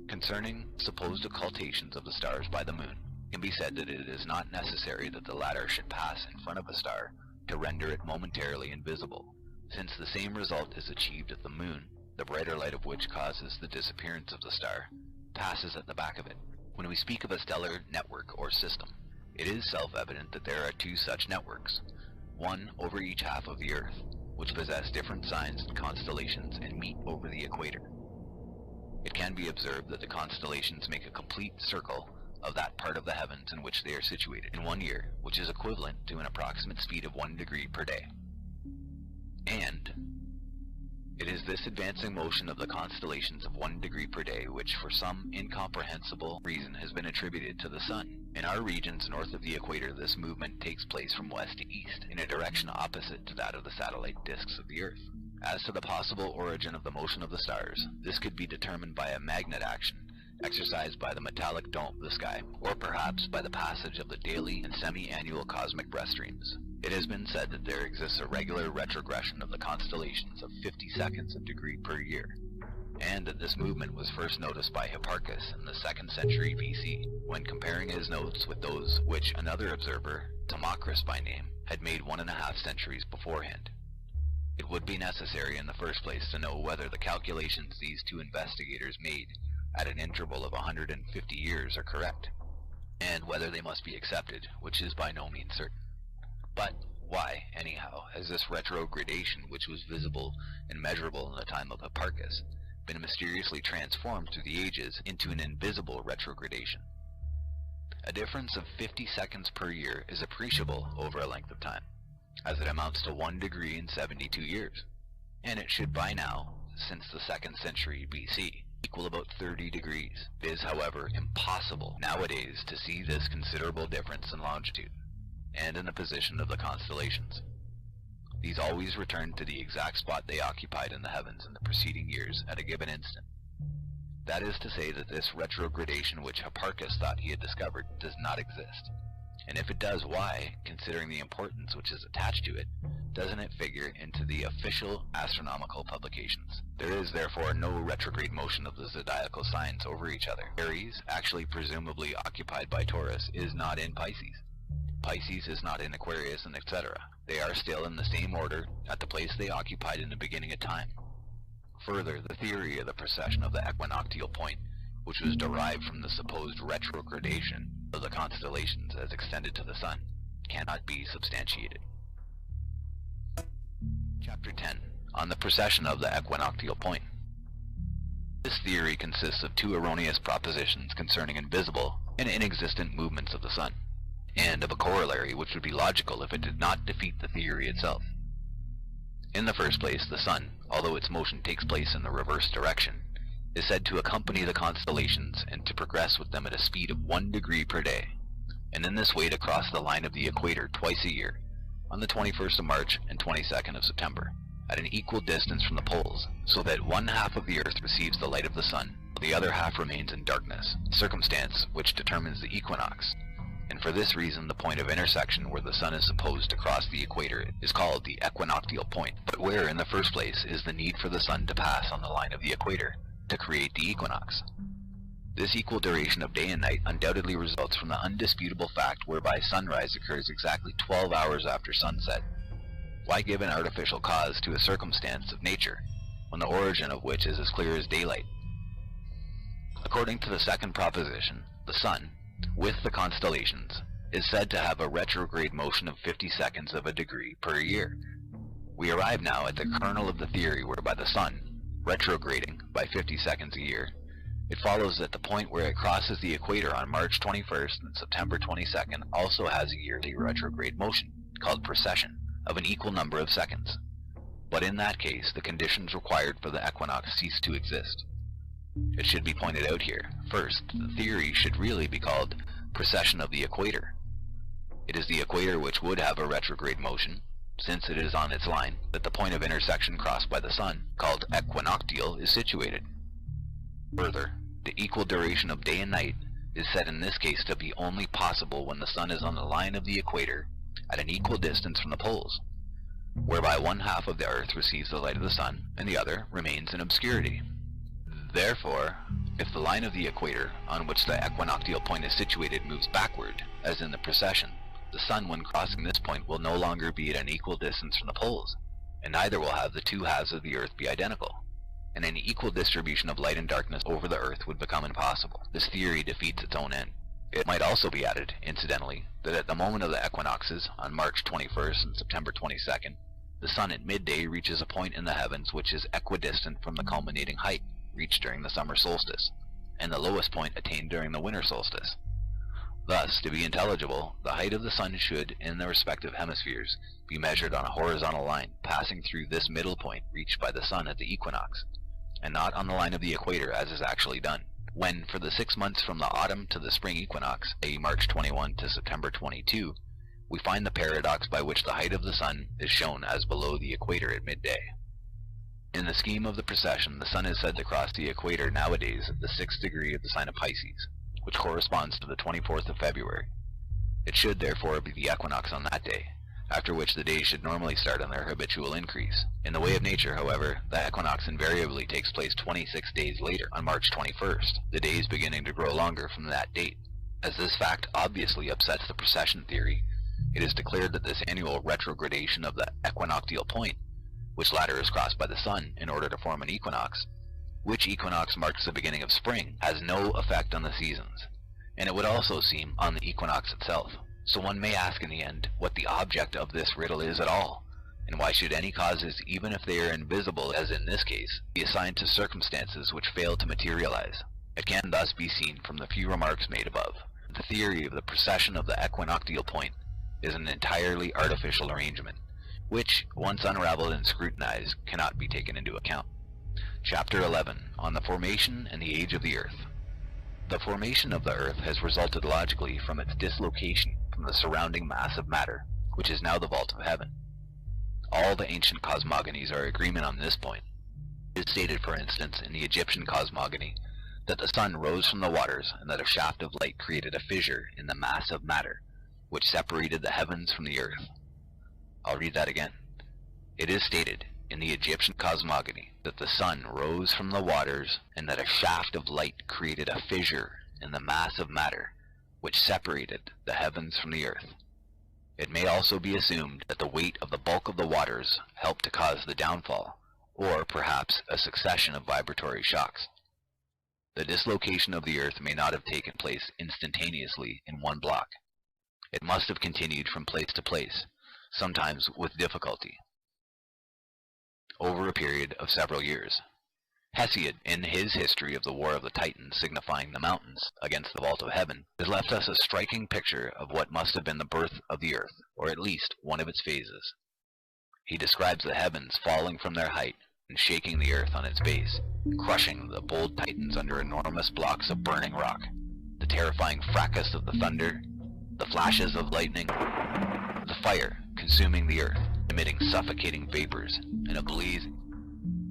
Concerning supposed occultations of the stars by the moon, it can be said that it is not necessary that the latter should pass in front of a star to render it momentarily invisible, since the same result is achieved if the moon, the brighter light of which causes the disappearance of the star, passes at the back of it. When we speak of a stellar network or system, it is self-evident that there are two such networks, one over each half of the Earth, which possess different signs and constellations and meet over the equator. It can be observed that the constellations make a complete circle of that part of the heavens in which they are situated in 1 year, which is equivalent to an approximate speed of 1 degree per day. And it is this advancing motion of the constellations of 1 degree per day which for some incomprehensible reason has been attributed to the sun. In our regions north of the equator, this movement takes place from west to east, in a direction opposite to that of the satellite disks of the Earth. As to the possible origin of the motion of the stars, this could be determined by a magnet action exercised by the metallic dome of the sky, or perhaps by the passage of the daily and semi-annual cosmic breath streams. It has been said that there exists a regular retrogression of the constellations of 50 seconds of degree per year, and that this movement was first noticed by Hipparchus in the 2nd century BC, when comparing his notes with those which another observer, Timocris by name, had made 1.5 centuries beforehand. It would be necessary in the first place to know whether the calculations these two investigators made at an interval of 150 years are correct, and whether they must be accepted, which is by no means certain. But why, anyhow, has this retrogradation, which was visible and measurable in the time of Hipparchus, been mysteriously transformed through the ages into an invisible retrogradation? A difference of 50 seconds per year is appreciable over a length of time, as it amounts to 1 degree in 72 years, and it should by now, since the 2nd century BC, equal about 30 degrees. It is, however, impossible nowadays to see this considerable difference in longitude and in the position of the constellations. These always return to the exact spot they occupied in the heavens in the preceding years at a given instant. That is to say that this retrogradation which Hipparchus thought he had discovered does not exist. And if it does, why, considering the importance which is attached to it, doesn't it figure into the official astronomical publications? There is therefore no retrograde motion of the zodiacal signs over each other. Aries, actually presumably occupied by Taurus, is not in Pisces. Pisces is not in Aquarius, and etc. They are still in the same order at the place they occupied in the beginning of time. Further, the theory of the precession of the equinoctial point, which was derived from the supposed retrogradation of the constellations as extended to the sun, cannot be substantiated. Chapter 10. On the precession of the equinoctial point. This theory consists of two erroneous propositions concerning invisible and inexistent movements of the sun, and of a corollary which would be logical if it did not defeat the theory itself. In the first place, the sun, although its motion takes place in the reverse direction, is said to accompany the constellations and to progress with them at a speed of 1 degree per day, and in this way to cross the line of the equator twice a year, on the 21st of March and 22nd of September, at an equal distance from the poles, so that one half of the Earth receives the light of the sun, while the other half remains in darkness, a circumstance which determines the equinox. And for this reason the point of intersection where the sun is supposed to cross the equator is called the equinoctial point. But where in the first place is the need for the sun to pass on the line of the equator to create the equinox? This equal duration of day and night undoubtedly results from the undisputable fact whereby sunrise occurs exactly 12 hours after sunset. Why give an artificial cause to a circumstance of nature, when the origin of which is as clear as daylight? According to the second proposition, the sun, with the constellations, is said to have a retrograde motion of 50 seconds of a degree per year. We arrive now at the kernel of the theory whereby the sun, retrograding by 50 seconds a year, it follows that the point where it crosses the equator on March 21st and September 22nd also has a yearly retrograde motion, called precession, of an equal number of seconds. But in that case, the conditions required for the equinox cease to exist. It should be pointed out here, first, the theory should really be called precession of the equator. It is the equator which would have a retrograde motion, since it is on its line that the point of intersection crossed by the sun, called equinoctial, is situated. Further, the equal duration of day and night is said in this case to be only possible when the sun is on the line of the equator at an equal distance from the poles. whereby one half of the Earth receives the light of the sun and the other remains in obscurity. Therefore, if the line of the equator on which the equinoctial point is situated moves backward, as in the precession, the sun when crossing this point will no longer be at an equal distance from the poles, and neither will have the two halves of the Earth be identical, and an equal distribution of light and darkness over the Earth would become impossible. This theory defeats its own end. It might also be added, incidentally, that at the moment of the equinoxes, on March 21st and September 22nd, the sun at midday reaches a point in the heavens which is equidistant from the culminating height reached during the summer solstice, and the lowest point attained during the winter solstice. Thus, to be intelligible, the height of the sun should, in the respective hemispheres, be measured on a horizontal line passing through this middle point reached by the sun at the equinox, and not on the line of the equator as is actually done. When, for the 6 months from the autumn to the spring equinox, i.e. March 21 to September 22, we find the paradox by which the height of the sun is shown as below the equator at midday. In the scheme of the precession, the sun is said to cross the equator nowadays at the 6th degree of the sign of Pisces, which corresponds to the 24th of February. It should therefore be the equinox on that day, after which the days should normally start on their habitual increase. In the way of nature, however, the equinox invariably takes place 26 days later, on March 21st, the days beginning to grow longer from that date. As this fact obviously upsets the precession theory, it is declared that this annual retrogradation of the equinoctial point, which latter is crossed by the sun in order to form an equinox, which equinox marks the beginning of spring, has no effect on the seasons, and it would also seem on the equinox itself. So one may ask in the end what the object of this riddle is at all, and why should any causes, even if they are invisible as in this case, be assigned to circumstances which fail to materialize. It can thus be seen from the few remarks made above, that the theory of the precession of the equinoctial point is an entirely artificial arrangement, which, once unraveled and scrutinized, cannot be taken into account. Chapter 11, on the formation and the age of the Earth. The formation of the Earth has resulted logically from its dislocation from the surrounding mass of matter, which is now the vault of heaven. All the ancient cosmogonies are in agreement on this point. It is stated, for instance, in the Egyptian cosmogony, that the sun rose from the waters and that a shaft of light created a fissure in the mass of matter, which separated the heavens from the earth. I'll read that again. It is stated in the Egyptian cosmogony that the sun rose from the waters and that a shaft of light created a fissure in the mass of matter, which separated the heavens from the earth. It may also be assumed that the weight of the bulk of the waters helped to cause the downfall, or perhaps a succession of vibratory shocks. The dislocation of the earth may not have taken place instantaneously in one block. It must have continued from place to place, sometimes with difficulty, over a period of several years. Hesiod, in his history of the War of the Titans, signifying the mountains against the vault of heaven, has left us a striking picture of what must have been the birth of the earth, or at least one of its phases. He describes the heavens falling from their height and shaking the earth on its base, crushing the bold Titans under enormous blocks of burning rock, the terrifying fracas of the thunder, the flashes of lightning, the fire consuming the earth, emitting suffocating vapors, and a blaze.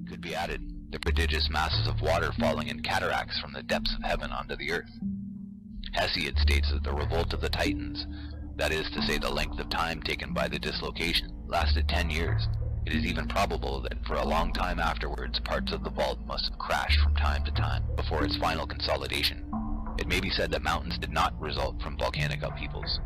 Could be added the prodigious masses of water falling in cataracts from the depths of heaven onto the earth. Hesiod states that the revolt of the Titans, that is to say the length of time taken by the dislocation, lasted 10 years. It is even probable that for a long time afterwards parts of the vault must have crashed from time to time before its final consolidation. It may be said that mountains did not result from volcanic upheavals,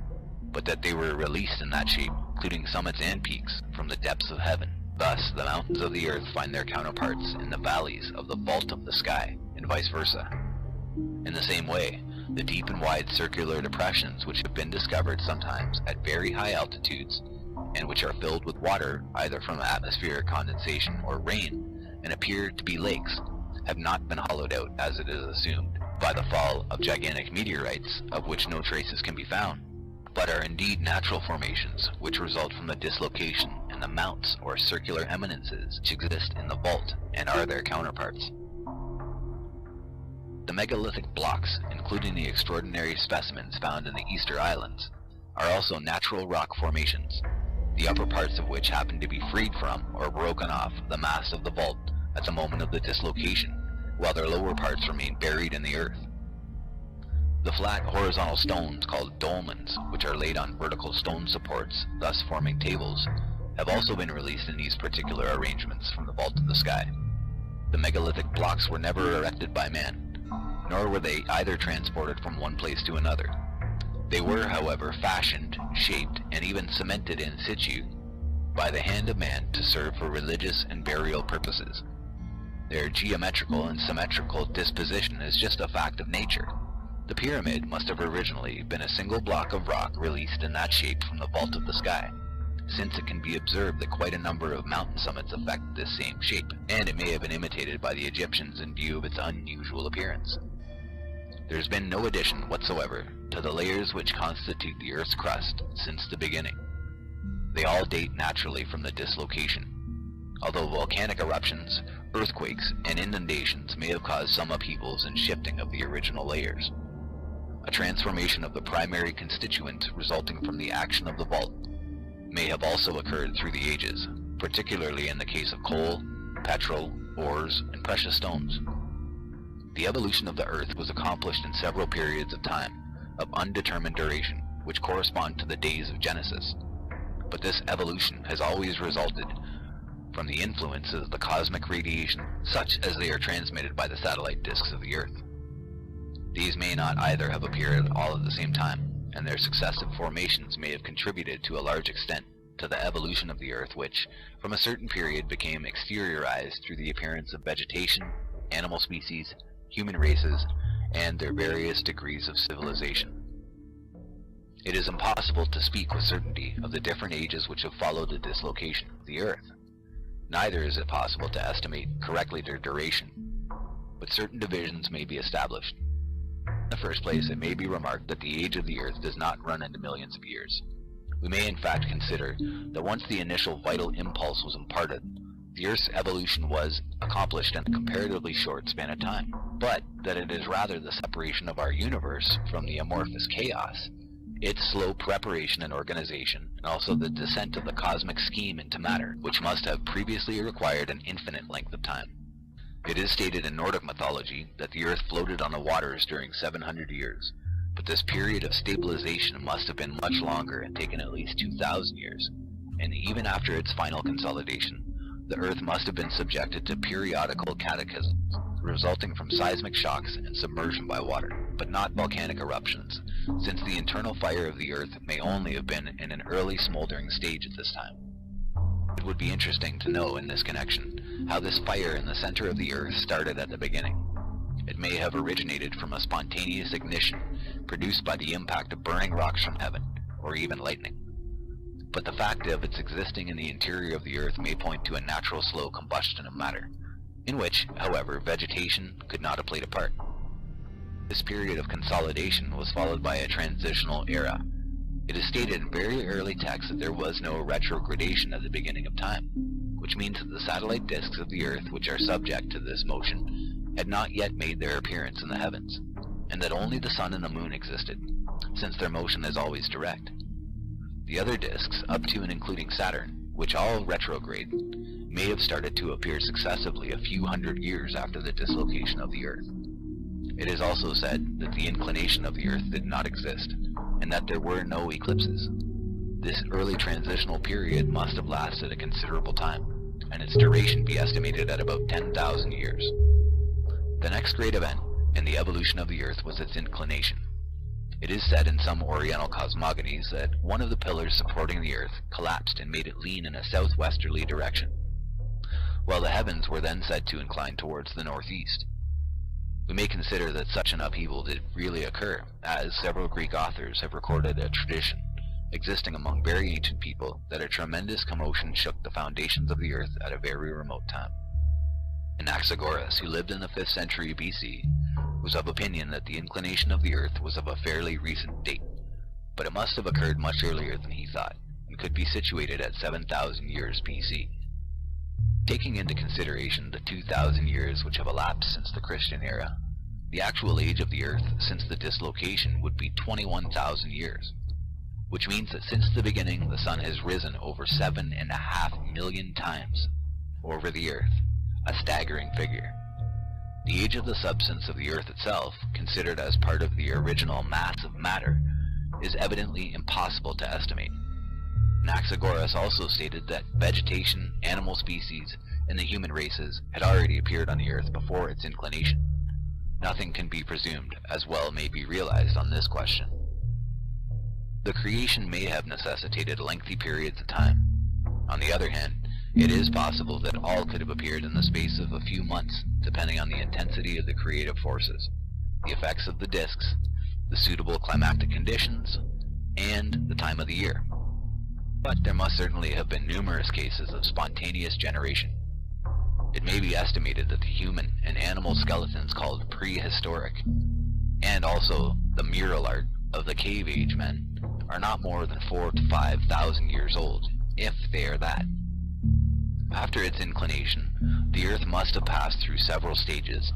but that they were released in that shape, including summits and peaks, from the depths of heaven. Thus, the mountains of the earth find their counterparts in the valleys of the vault of the sky, and vice versa. In the same way, the deep and wide circular depressions which have been discovered sometimes at very high altitudes, and which are filled with water either from atmospheric condensation or rain, and appear to be lakes, have not been hollowed out, as it is assumed, by the fall of gigantic meteorites, of which no traces can be found, but are indeed natural formations which result from the dislocation in the mounts or circular eminences which exist in the vault and are their counterparts. The megalithic blocks, including the extraordinary specimens found in the Easter Islands, are also natural rock formations, the upper parts of which happen to be freed from or broken off the mass of the vault at the moment of the dislocation, while their lower parts remain buried in the earth. The flat horizontal stones called dolmens, which are laid on vertical stone supports, thus forming tables, have also been released in these particular arrangements from the vault of the sky. The megalithic blocks were never erected by man, nor were they either transported from one place to another. They were, however, fashioned, shaped, and even cemented in situ by the hand of man to serve for religious and burial purposes. Their geometrical and symmetrical disposition is just a fact of nature. The pyramid must have originally been a single block of rock released in that shape from the vault of the sky, since it can be observed that quite a number of mountain summits affect this same shape, and it may have been imitated by the Egyptians in view of its unusual appearance. There's been no addition whatsoever to the layers which constitute the Earth's crust since the beginning. They all date naturally from the dislocation, although volcanic eruptions, earthquakes, and inundations may have caused some upheavals and shifting of the original layers. A transformation of the primary constituent resulting from the action of the vault may have also occurred through the ages, particularly in the case of coal, petrol, ores, and precious stones. The evolution of the Earth was accomplished in several periods of time of undetermined duration, which correspond to the days of Genesis. But this evolution has always resulted from the influences of the cosmic radiation, such as they are transmitted by the satellite disks of the Earth. These may not either have appeared all at the same time, and their successive formations may have contributed to a large extent to the evolution of the Earth, which, from a certain period, became exteriorized through the appearance of vegetation, animal species, human races, and their various degrees of civilization. It is impossible to speak with certainty of the different ages which have followed the dislocation of the Earth. Neither is it possible to estimate correctly their duration, but certain divisions may be established. In the first place, it may be remarked that the age of the Earth does not run into millions of years. We may in fact consider that once the initial vital impulse was imparted, the Earth's evolution was accomplished in a comparatively short span of time, but that it is rather the separation of our universe from the amorphous chaos, its slow preparation and organization, and also the descent of the cosmic scheme into matter, which must have previously required an infinite length of time. It is stated in Nordic mythology that the Earth floated on the waters during 700 years, but this period of stabilization must have been much longer and taken at least 2,000 years, and even after its final consolidation, the Earth must have been subjected to periodical cataclysms, resulting from seismic shocks and submersion by water, but not volcanic eruptions, since the internal fire of the Earth may only have been in an early smoldering stage at this time. It would be interesting to know in this connection how this fire in the center of the Earth started at the beginning. It may have originated from a spontaneous ignition produced by the impact of burning rocks from heaven, or even lightning. But the fact of its existing in the interior of the Earth may point to a natural slow combustion of matter, in which, however, vegetation could not have played a part. This period of consolidation was followed by a transitional era. It is stated in very early texts that there was no retrogradation at the beginning of time, which means that the satellite disks of the Earth which are subject to this motion had not yet made their appearance in the heavens, and that only the Sun and the Moon existed, since their motion is always direct. The other disks, up to and including Saturn, which all retrograde, may have started to appear successively a few hundred years after the dislocation of the Earth. It is also said that the inclination of the Earth did not exist, and that there were no eclipses. This early transitional period must have lasted a considerable time, and its duration be estimated at about 10,000 years. The next great event in the evolution of the Earth was its inclination. It is said in some Oriental cosmogonies that one of the pillars supporting the Earth collapsed and made it lean in a southwesterly direction, while the heavens were then said to incline towards the northeast. We may consider that such an upheaval did really occur, as several Greek authors have recorded a tradition existing among very ancient people that a tremendous commotion shook the foundations of the Earth at a very remote time. Anaxagoras, who lived in the 5th century BC, was of opinion that the inclination of the Earth was of a fairly recent date, but it must have occurred much earlier than he thought, and could be situated at 7,000 years BC. Taking into consideration the 2,000 years which have elapsed since the Christian era, the actual age of the Earth since the dislocation would be 21,000 years, which means that since the beginning the Sun has risen over 7.5 million times over the Earth, a staggering figure. The age of the substance of the Earth itself, considered as part of the original mass of matter, is evidently impossible to estimate. Anaxagoras also stated that vegetation, animal species, and the human races had already appeared on the Earth before its inclination. Nothing can be presumed, as well may be realized on this question. The creation may have necessitated lengthy periods of time. On the other hand, it is possible that all could have appeared in the space of a few months, depending on the intensity of the creative forces, the effects of the disks, the suitable climatic conditions, and the time of the year. But there must certainly have been numerous cases of spontaneous generation. It may be estimated that the human and animal skeletons called prehistoric, and also the mural art of the cave age men, are not more than 4,000 to 5,000 years old, if they are that. After its inclination, the Earth must have passed through several stages,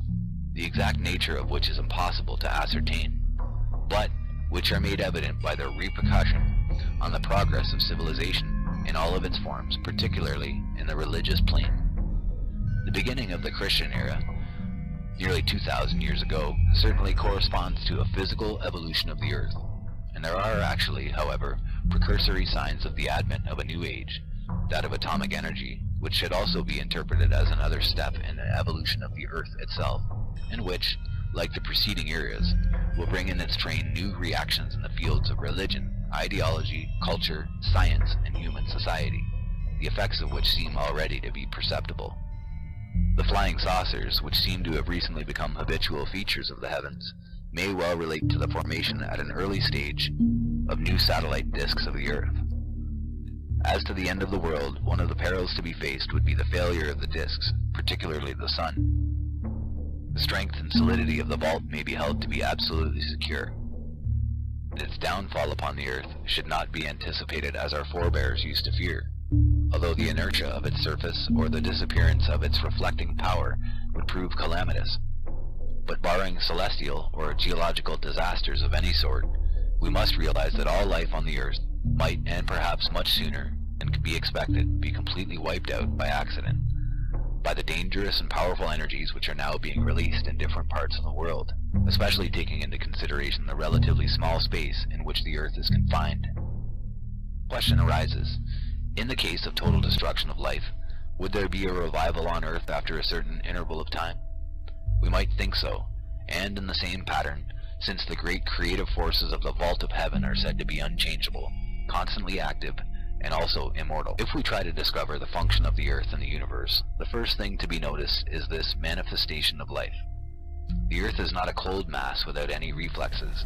the exact nature of which is impossible to ascertain, but which are made evident by their repercussion on the progress of civilization in all of its forms, particularly in the religious plane. The beginning of the Christian era, nearly 2,000 years ago, certainly corresponds to a physical evolution of the Earth, and there are actually, however, precursory signs of the advent of a new age, that of atomic energy, which should also be interpreted as another step in the evolution of the Earth itself, and which, like the preceding eras, will bring in its train new reactions in the fields of religion, ideology, culture, science, and human society, the effects of which seem already to be perceptible. The flying saucers, which seem to have recently become habitual features of the heavens, may well relate to the formation at an early stage of new satellite disks of the Earth. As to the end of the world, one of the perils to be faced would be the failure of the disks, particularly the Sun. The strength and solidity of the vault may be held to be absolutely secure. Its downfall upon the Earth should not be anticipated as our forebears used to fear, although the inertia of its surface or the disappearance of its reflecting power would prove calamitous. But barring celestial or geological disasters of any sort, we must realize that all life on the Earth might, and perhaps much sooner than could be expected, be completely wiped out by accident, by the dangerous and powerful energies which are now being released in different parts of the world, especially taking into consideration the relatively small space in which the Earth is confined. Question arises, in the case of total destruction of life, would there be a revival on Earth after a certain interval of time? We might think so, and in the same pattern, since the great creative forces of the vault of heaven are said to be unchangeable, constantly active, and also immortal. If we try to discover the function of the Earth and the universe, the first thing to be noticed is this manifestation of life. The Earth is not a cold mass without any reflexes.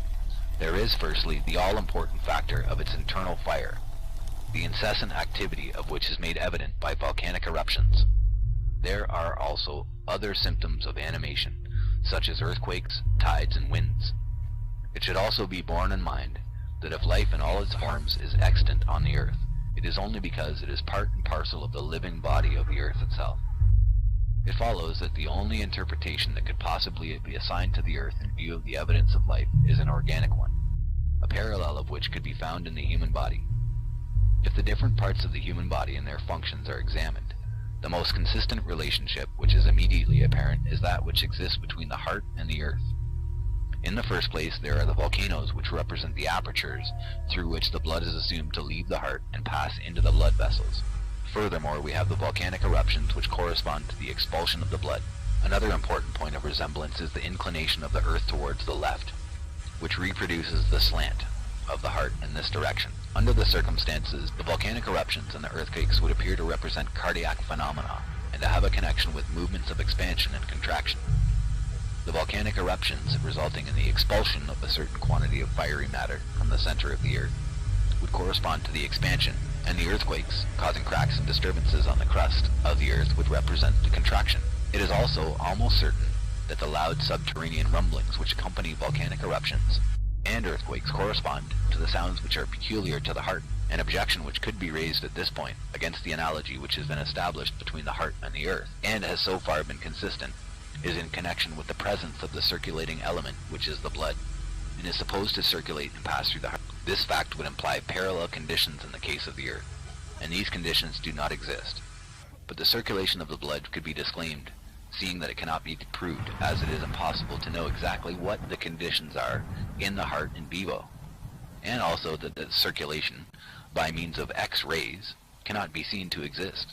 There is, firstly, the all-important factor of its internal fire, the incessant activity of which is made evident by volcanic eruptions. There are also other symptoms of animation, such as earthquakes, tides, and winds. It should also be borne in mind that if life in all its forms is extant on the Earth, it is only because it is part and parcel of the living body of the Earth itself. It follows that the only interpretation that could possibly be assigned to the Earth in view of the evidence of life is an organic one, a parallel of which could be found in the human body. If the different parts of the human body and their functions are examined, the most consistent relationship which is immediately apparent is that which exists between the heart and the Earth. In the first place, there are the volcanoes, which represent the apertures through which the blood is assumed to leave the heart and pass into the blood vessels. Furthermore, we have the volcanic eruptions, which correspond to the expulsion of the blood. Another important point of resemblance is the inclination of the Earth towards the left, which reproduces the slant of the heart in this direction. Under the circumstances, the volcanic eruptions and the earthquakes would appear to represent cardiac phenomena and to have a connection with movements of expansion and contraction. The volcanic eruptions, resulting in the expulsion of a certain quantity of fiery matter from the center of the Earth, would correspond to the expansion, and the earthquakes, causing cracks and disturbances on the crust of the Earth, would represent the contraction. It is also almost certain that the loud subterranean rumblings which accompany volcanic eruptions and earthquakes correspond to the sounds which are peculiar to the heart. An objection which could be raised at this point against the analogy which has been established between the heart and the Earth, and has so far been consistent, is in connection with the presence of the circulating element, which is the blood, and is supposed to circulate and pass through the heart. This fact would imply parallel conditions in the case of the Earth, and these conditions do not exist. But the circulation of the blood could be disclaimed, seeing that it cannot be proved, as it is impossible to know exactly what the conditions are in the heart in vivo, and also that the circulation by means of X-rays, cannot be seen to exist.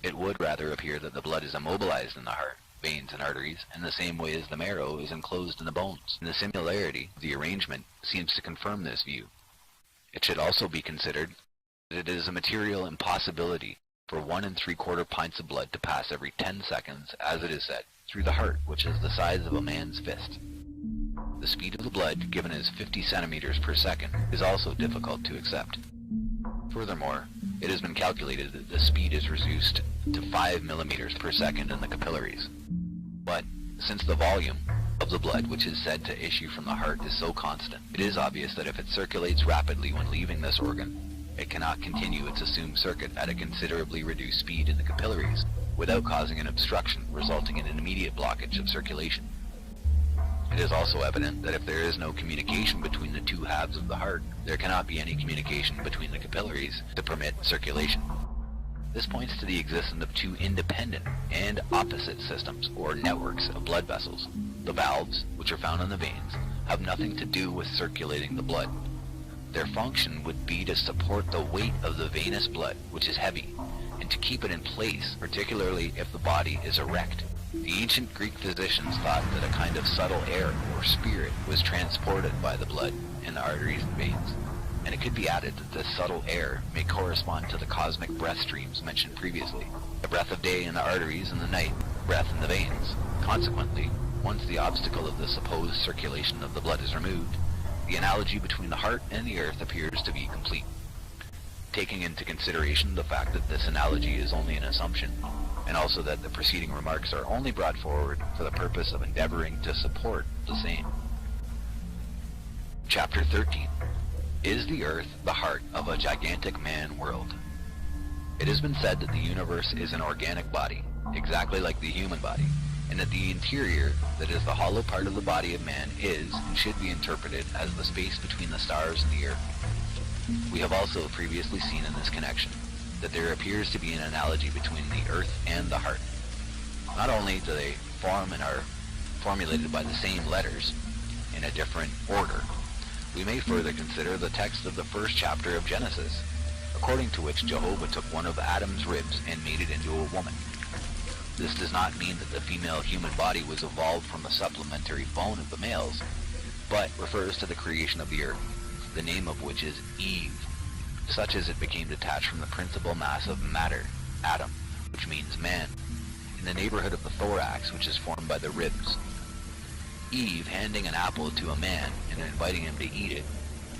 It would rather appear that the blood is immobilized in the heart, veins, and arteries in the same way as the marrow is enclosed in the bones. And the similarity of the arrangement seems to confirm this view. It should also be considered that it is a material impossibility for 1 3/4 pints of blood to pass every 10 seconds, as it is said, through the heart, which is the size of a man's fist. The speed of the blood, given as 50 centimeters per second, is also difficult to accept. Furthermore, it has been calculated that the speed is reduced to 5 millimeters per second in the capillaries. But, since the volume of the blood which is said to issue from the heart is so constant, it is obvious that if it circulates rapidly when leaving this organ, it cannot continue its assumed circuit at a considerably reduced speed in the capillaries without causing an obstruction resulting in an immediate blockage of circulation. It is also evident that if there is no communication between the two halves of the heart, there cannot be any communication between the capillaries to permit circulation. This points to the existence of two independent and opposite systems, or networks, of blood vessels. The valves, which are found in the veins, have nothing to do with circulating the blood. Their function would be to support the weight of the venous blood, which is heavy, and to keep it in place, particularly if the body is erect. The ancient Greek physicians thought that a kind of subtle air, or spirit, was transported by the blood in the arteries and veins, and it could be added that this subtle air may correspond to the cosmic breath streams mentioned previously, the breath of day in the arteries and the night breath in the veins. Consequently, once the obstacle of the supposed circulation of the blood is removed, the analogy between the heart and the earth appears to be complete. Taking into consideration the fact that this analogy is only an assumption, and also that the preceding remarks are only brought forward for the purpose of endeavoring to support the same. Chapter 13. Is the Earth the heart of a gigantic man world? It has been said that the universe is an organic body, exactly like the human body, and that the interior, that is the hollow part of the body of man, is and should be interpreted as the space between the stars and the Earth. We have also previously seen in this connection that there appears to be an analogy between the earth and the heart. Not only do they form and are formulated by the same letters in a different order, we may further consider the text of the first chapter of Genesis, according to which Jehovah took one of Adam's ribs and made it into a woman. This does not mean that the female human body was evolved from a supplementary bone of the males, but refers to the creation of the earth, the name of which is Eve, such as it became detached from the principal mass of matter, Adam, which means man, in the neighborhood of the thorax, which is formed by the ribs. Eve handing an apple to a man and inviting him to eat it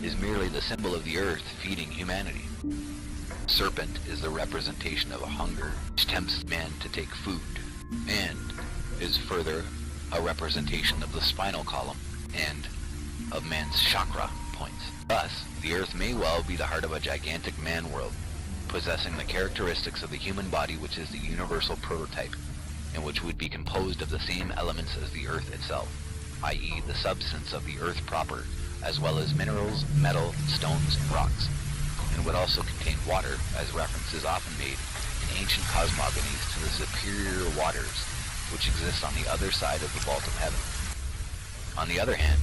is merely the symbol of the earth feeding humanity. Serpent is the representation of a hunger which tempts man to take food, and is further a representation of the spinal column and of man's chakra points. Thus, the earth may well be the heart of a gigantic man world, possessing the characteristics of the human body, which is the universal prototype, and which would be composed of the same elements as the earth itself, i.e. the substance of the earth proper, as well as minerals, metal, stones, and rocks, and would also contain water, as reference is often made in ancient cosmogonies to the superior waters which exist on the other side of the vault of heaven. On the other hand,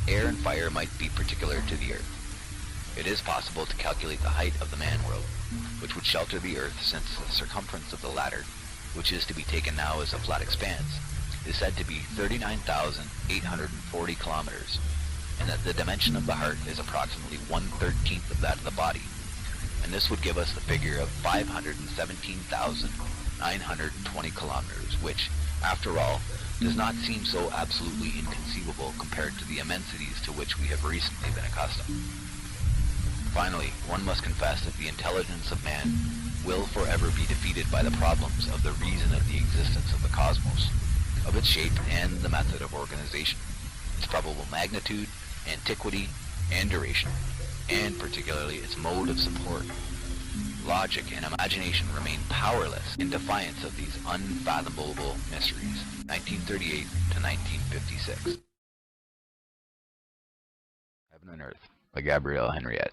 air and fire might be particular to the earth. It is possible to calculate the height of the man world, which would shelter the earth, since the circumference of the latter, which is to be taken now as a flat expanse, is said to be 39,840 kilometers, and that the dimension of the heart is approximately 1/13 of that of the body, and this would give us the figure of 517,920 kilometers, which, after all, does not seem so absolutely inconceivable compared to the immensities to which we have recently been accustomed. Finally, one must confess that the intelligence of man will forever be defeated by the problems of the reason of the existence of the cosmos, of its shape and the method of organization, its probable magnitude, antiquity, and duration, and particularly its mode of support. Logic and imagination remain powerless in defiance of these unfathomable mysteries. 1938 to 1956. Heaven and Earth by Gabrielle Henriette.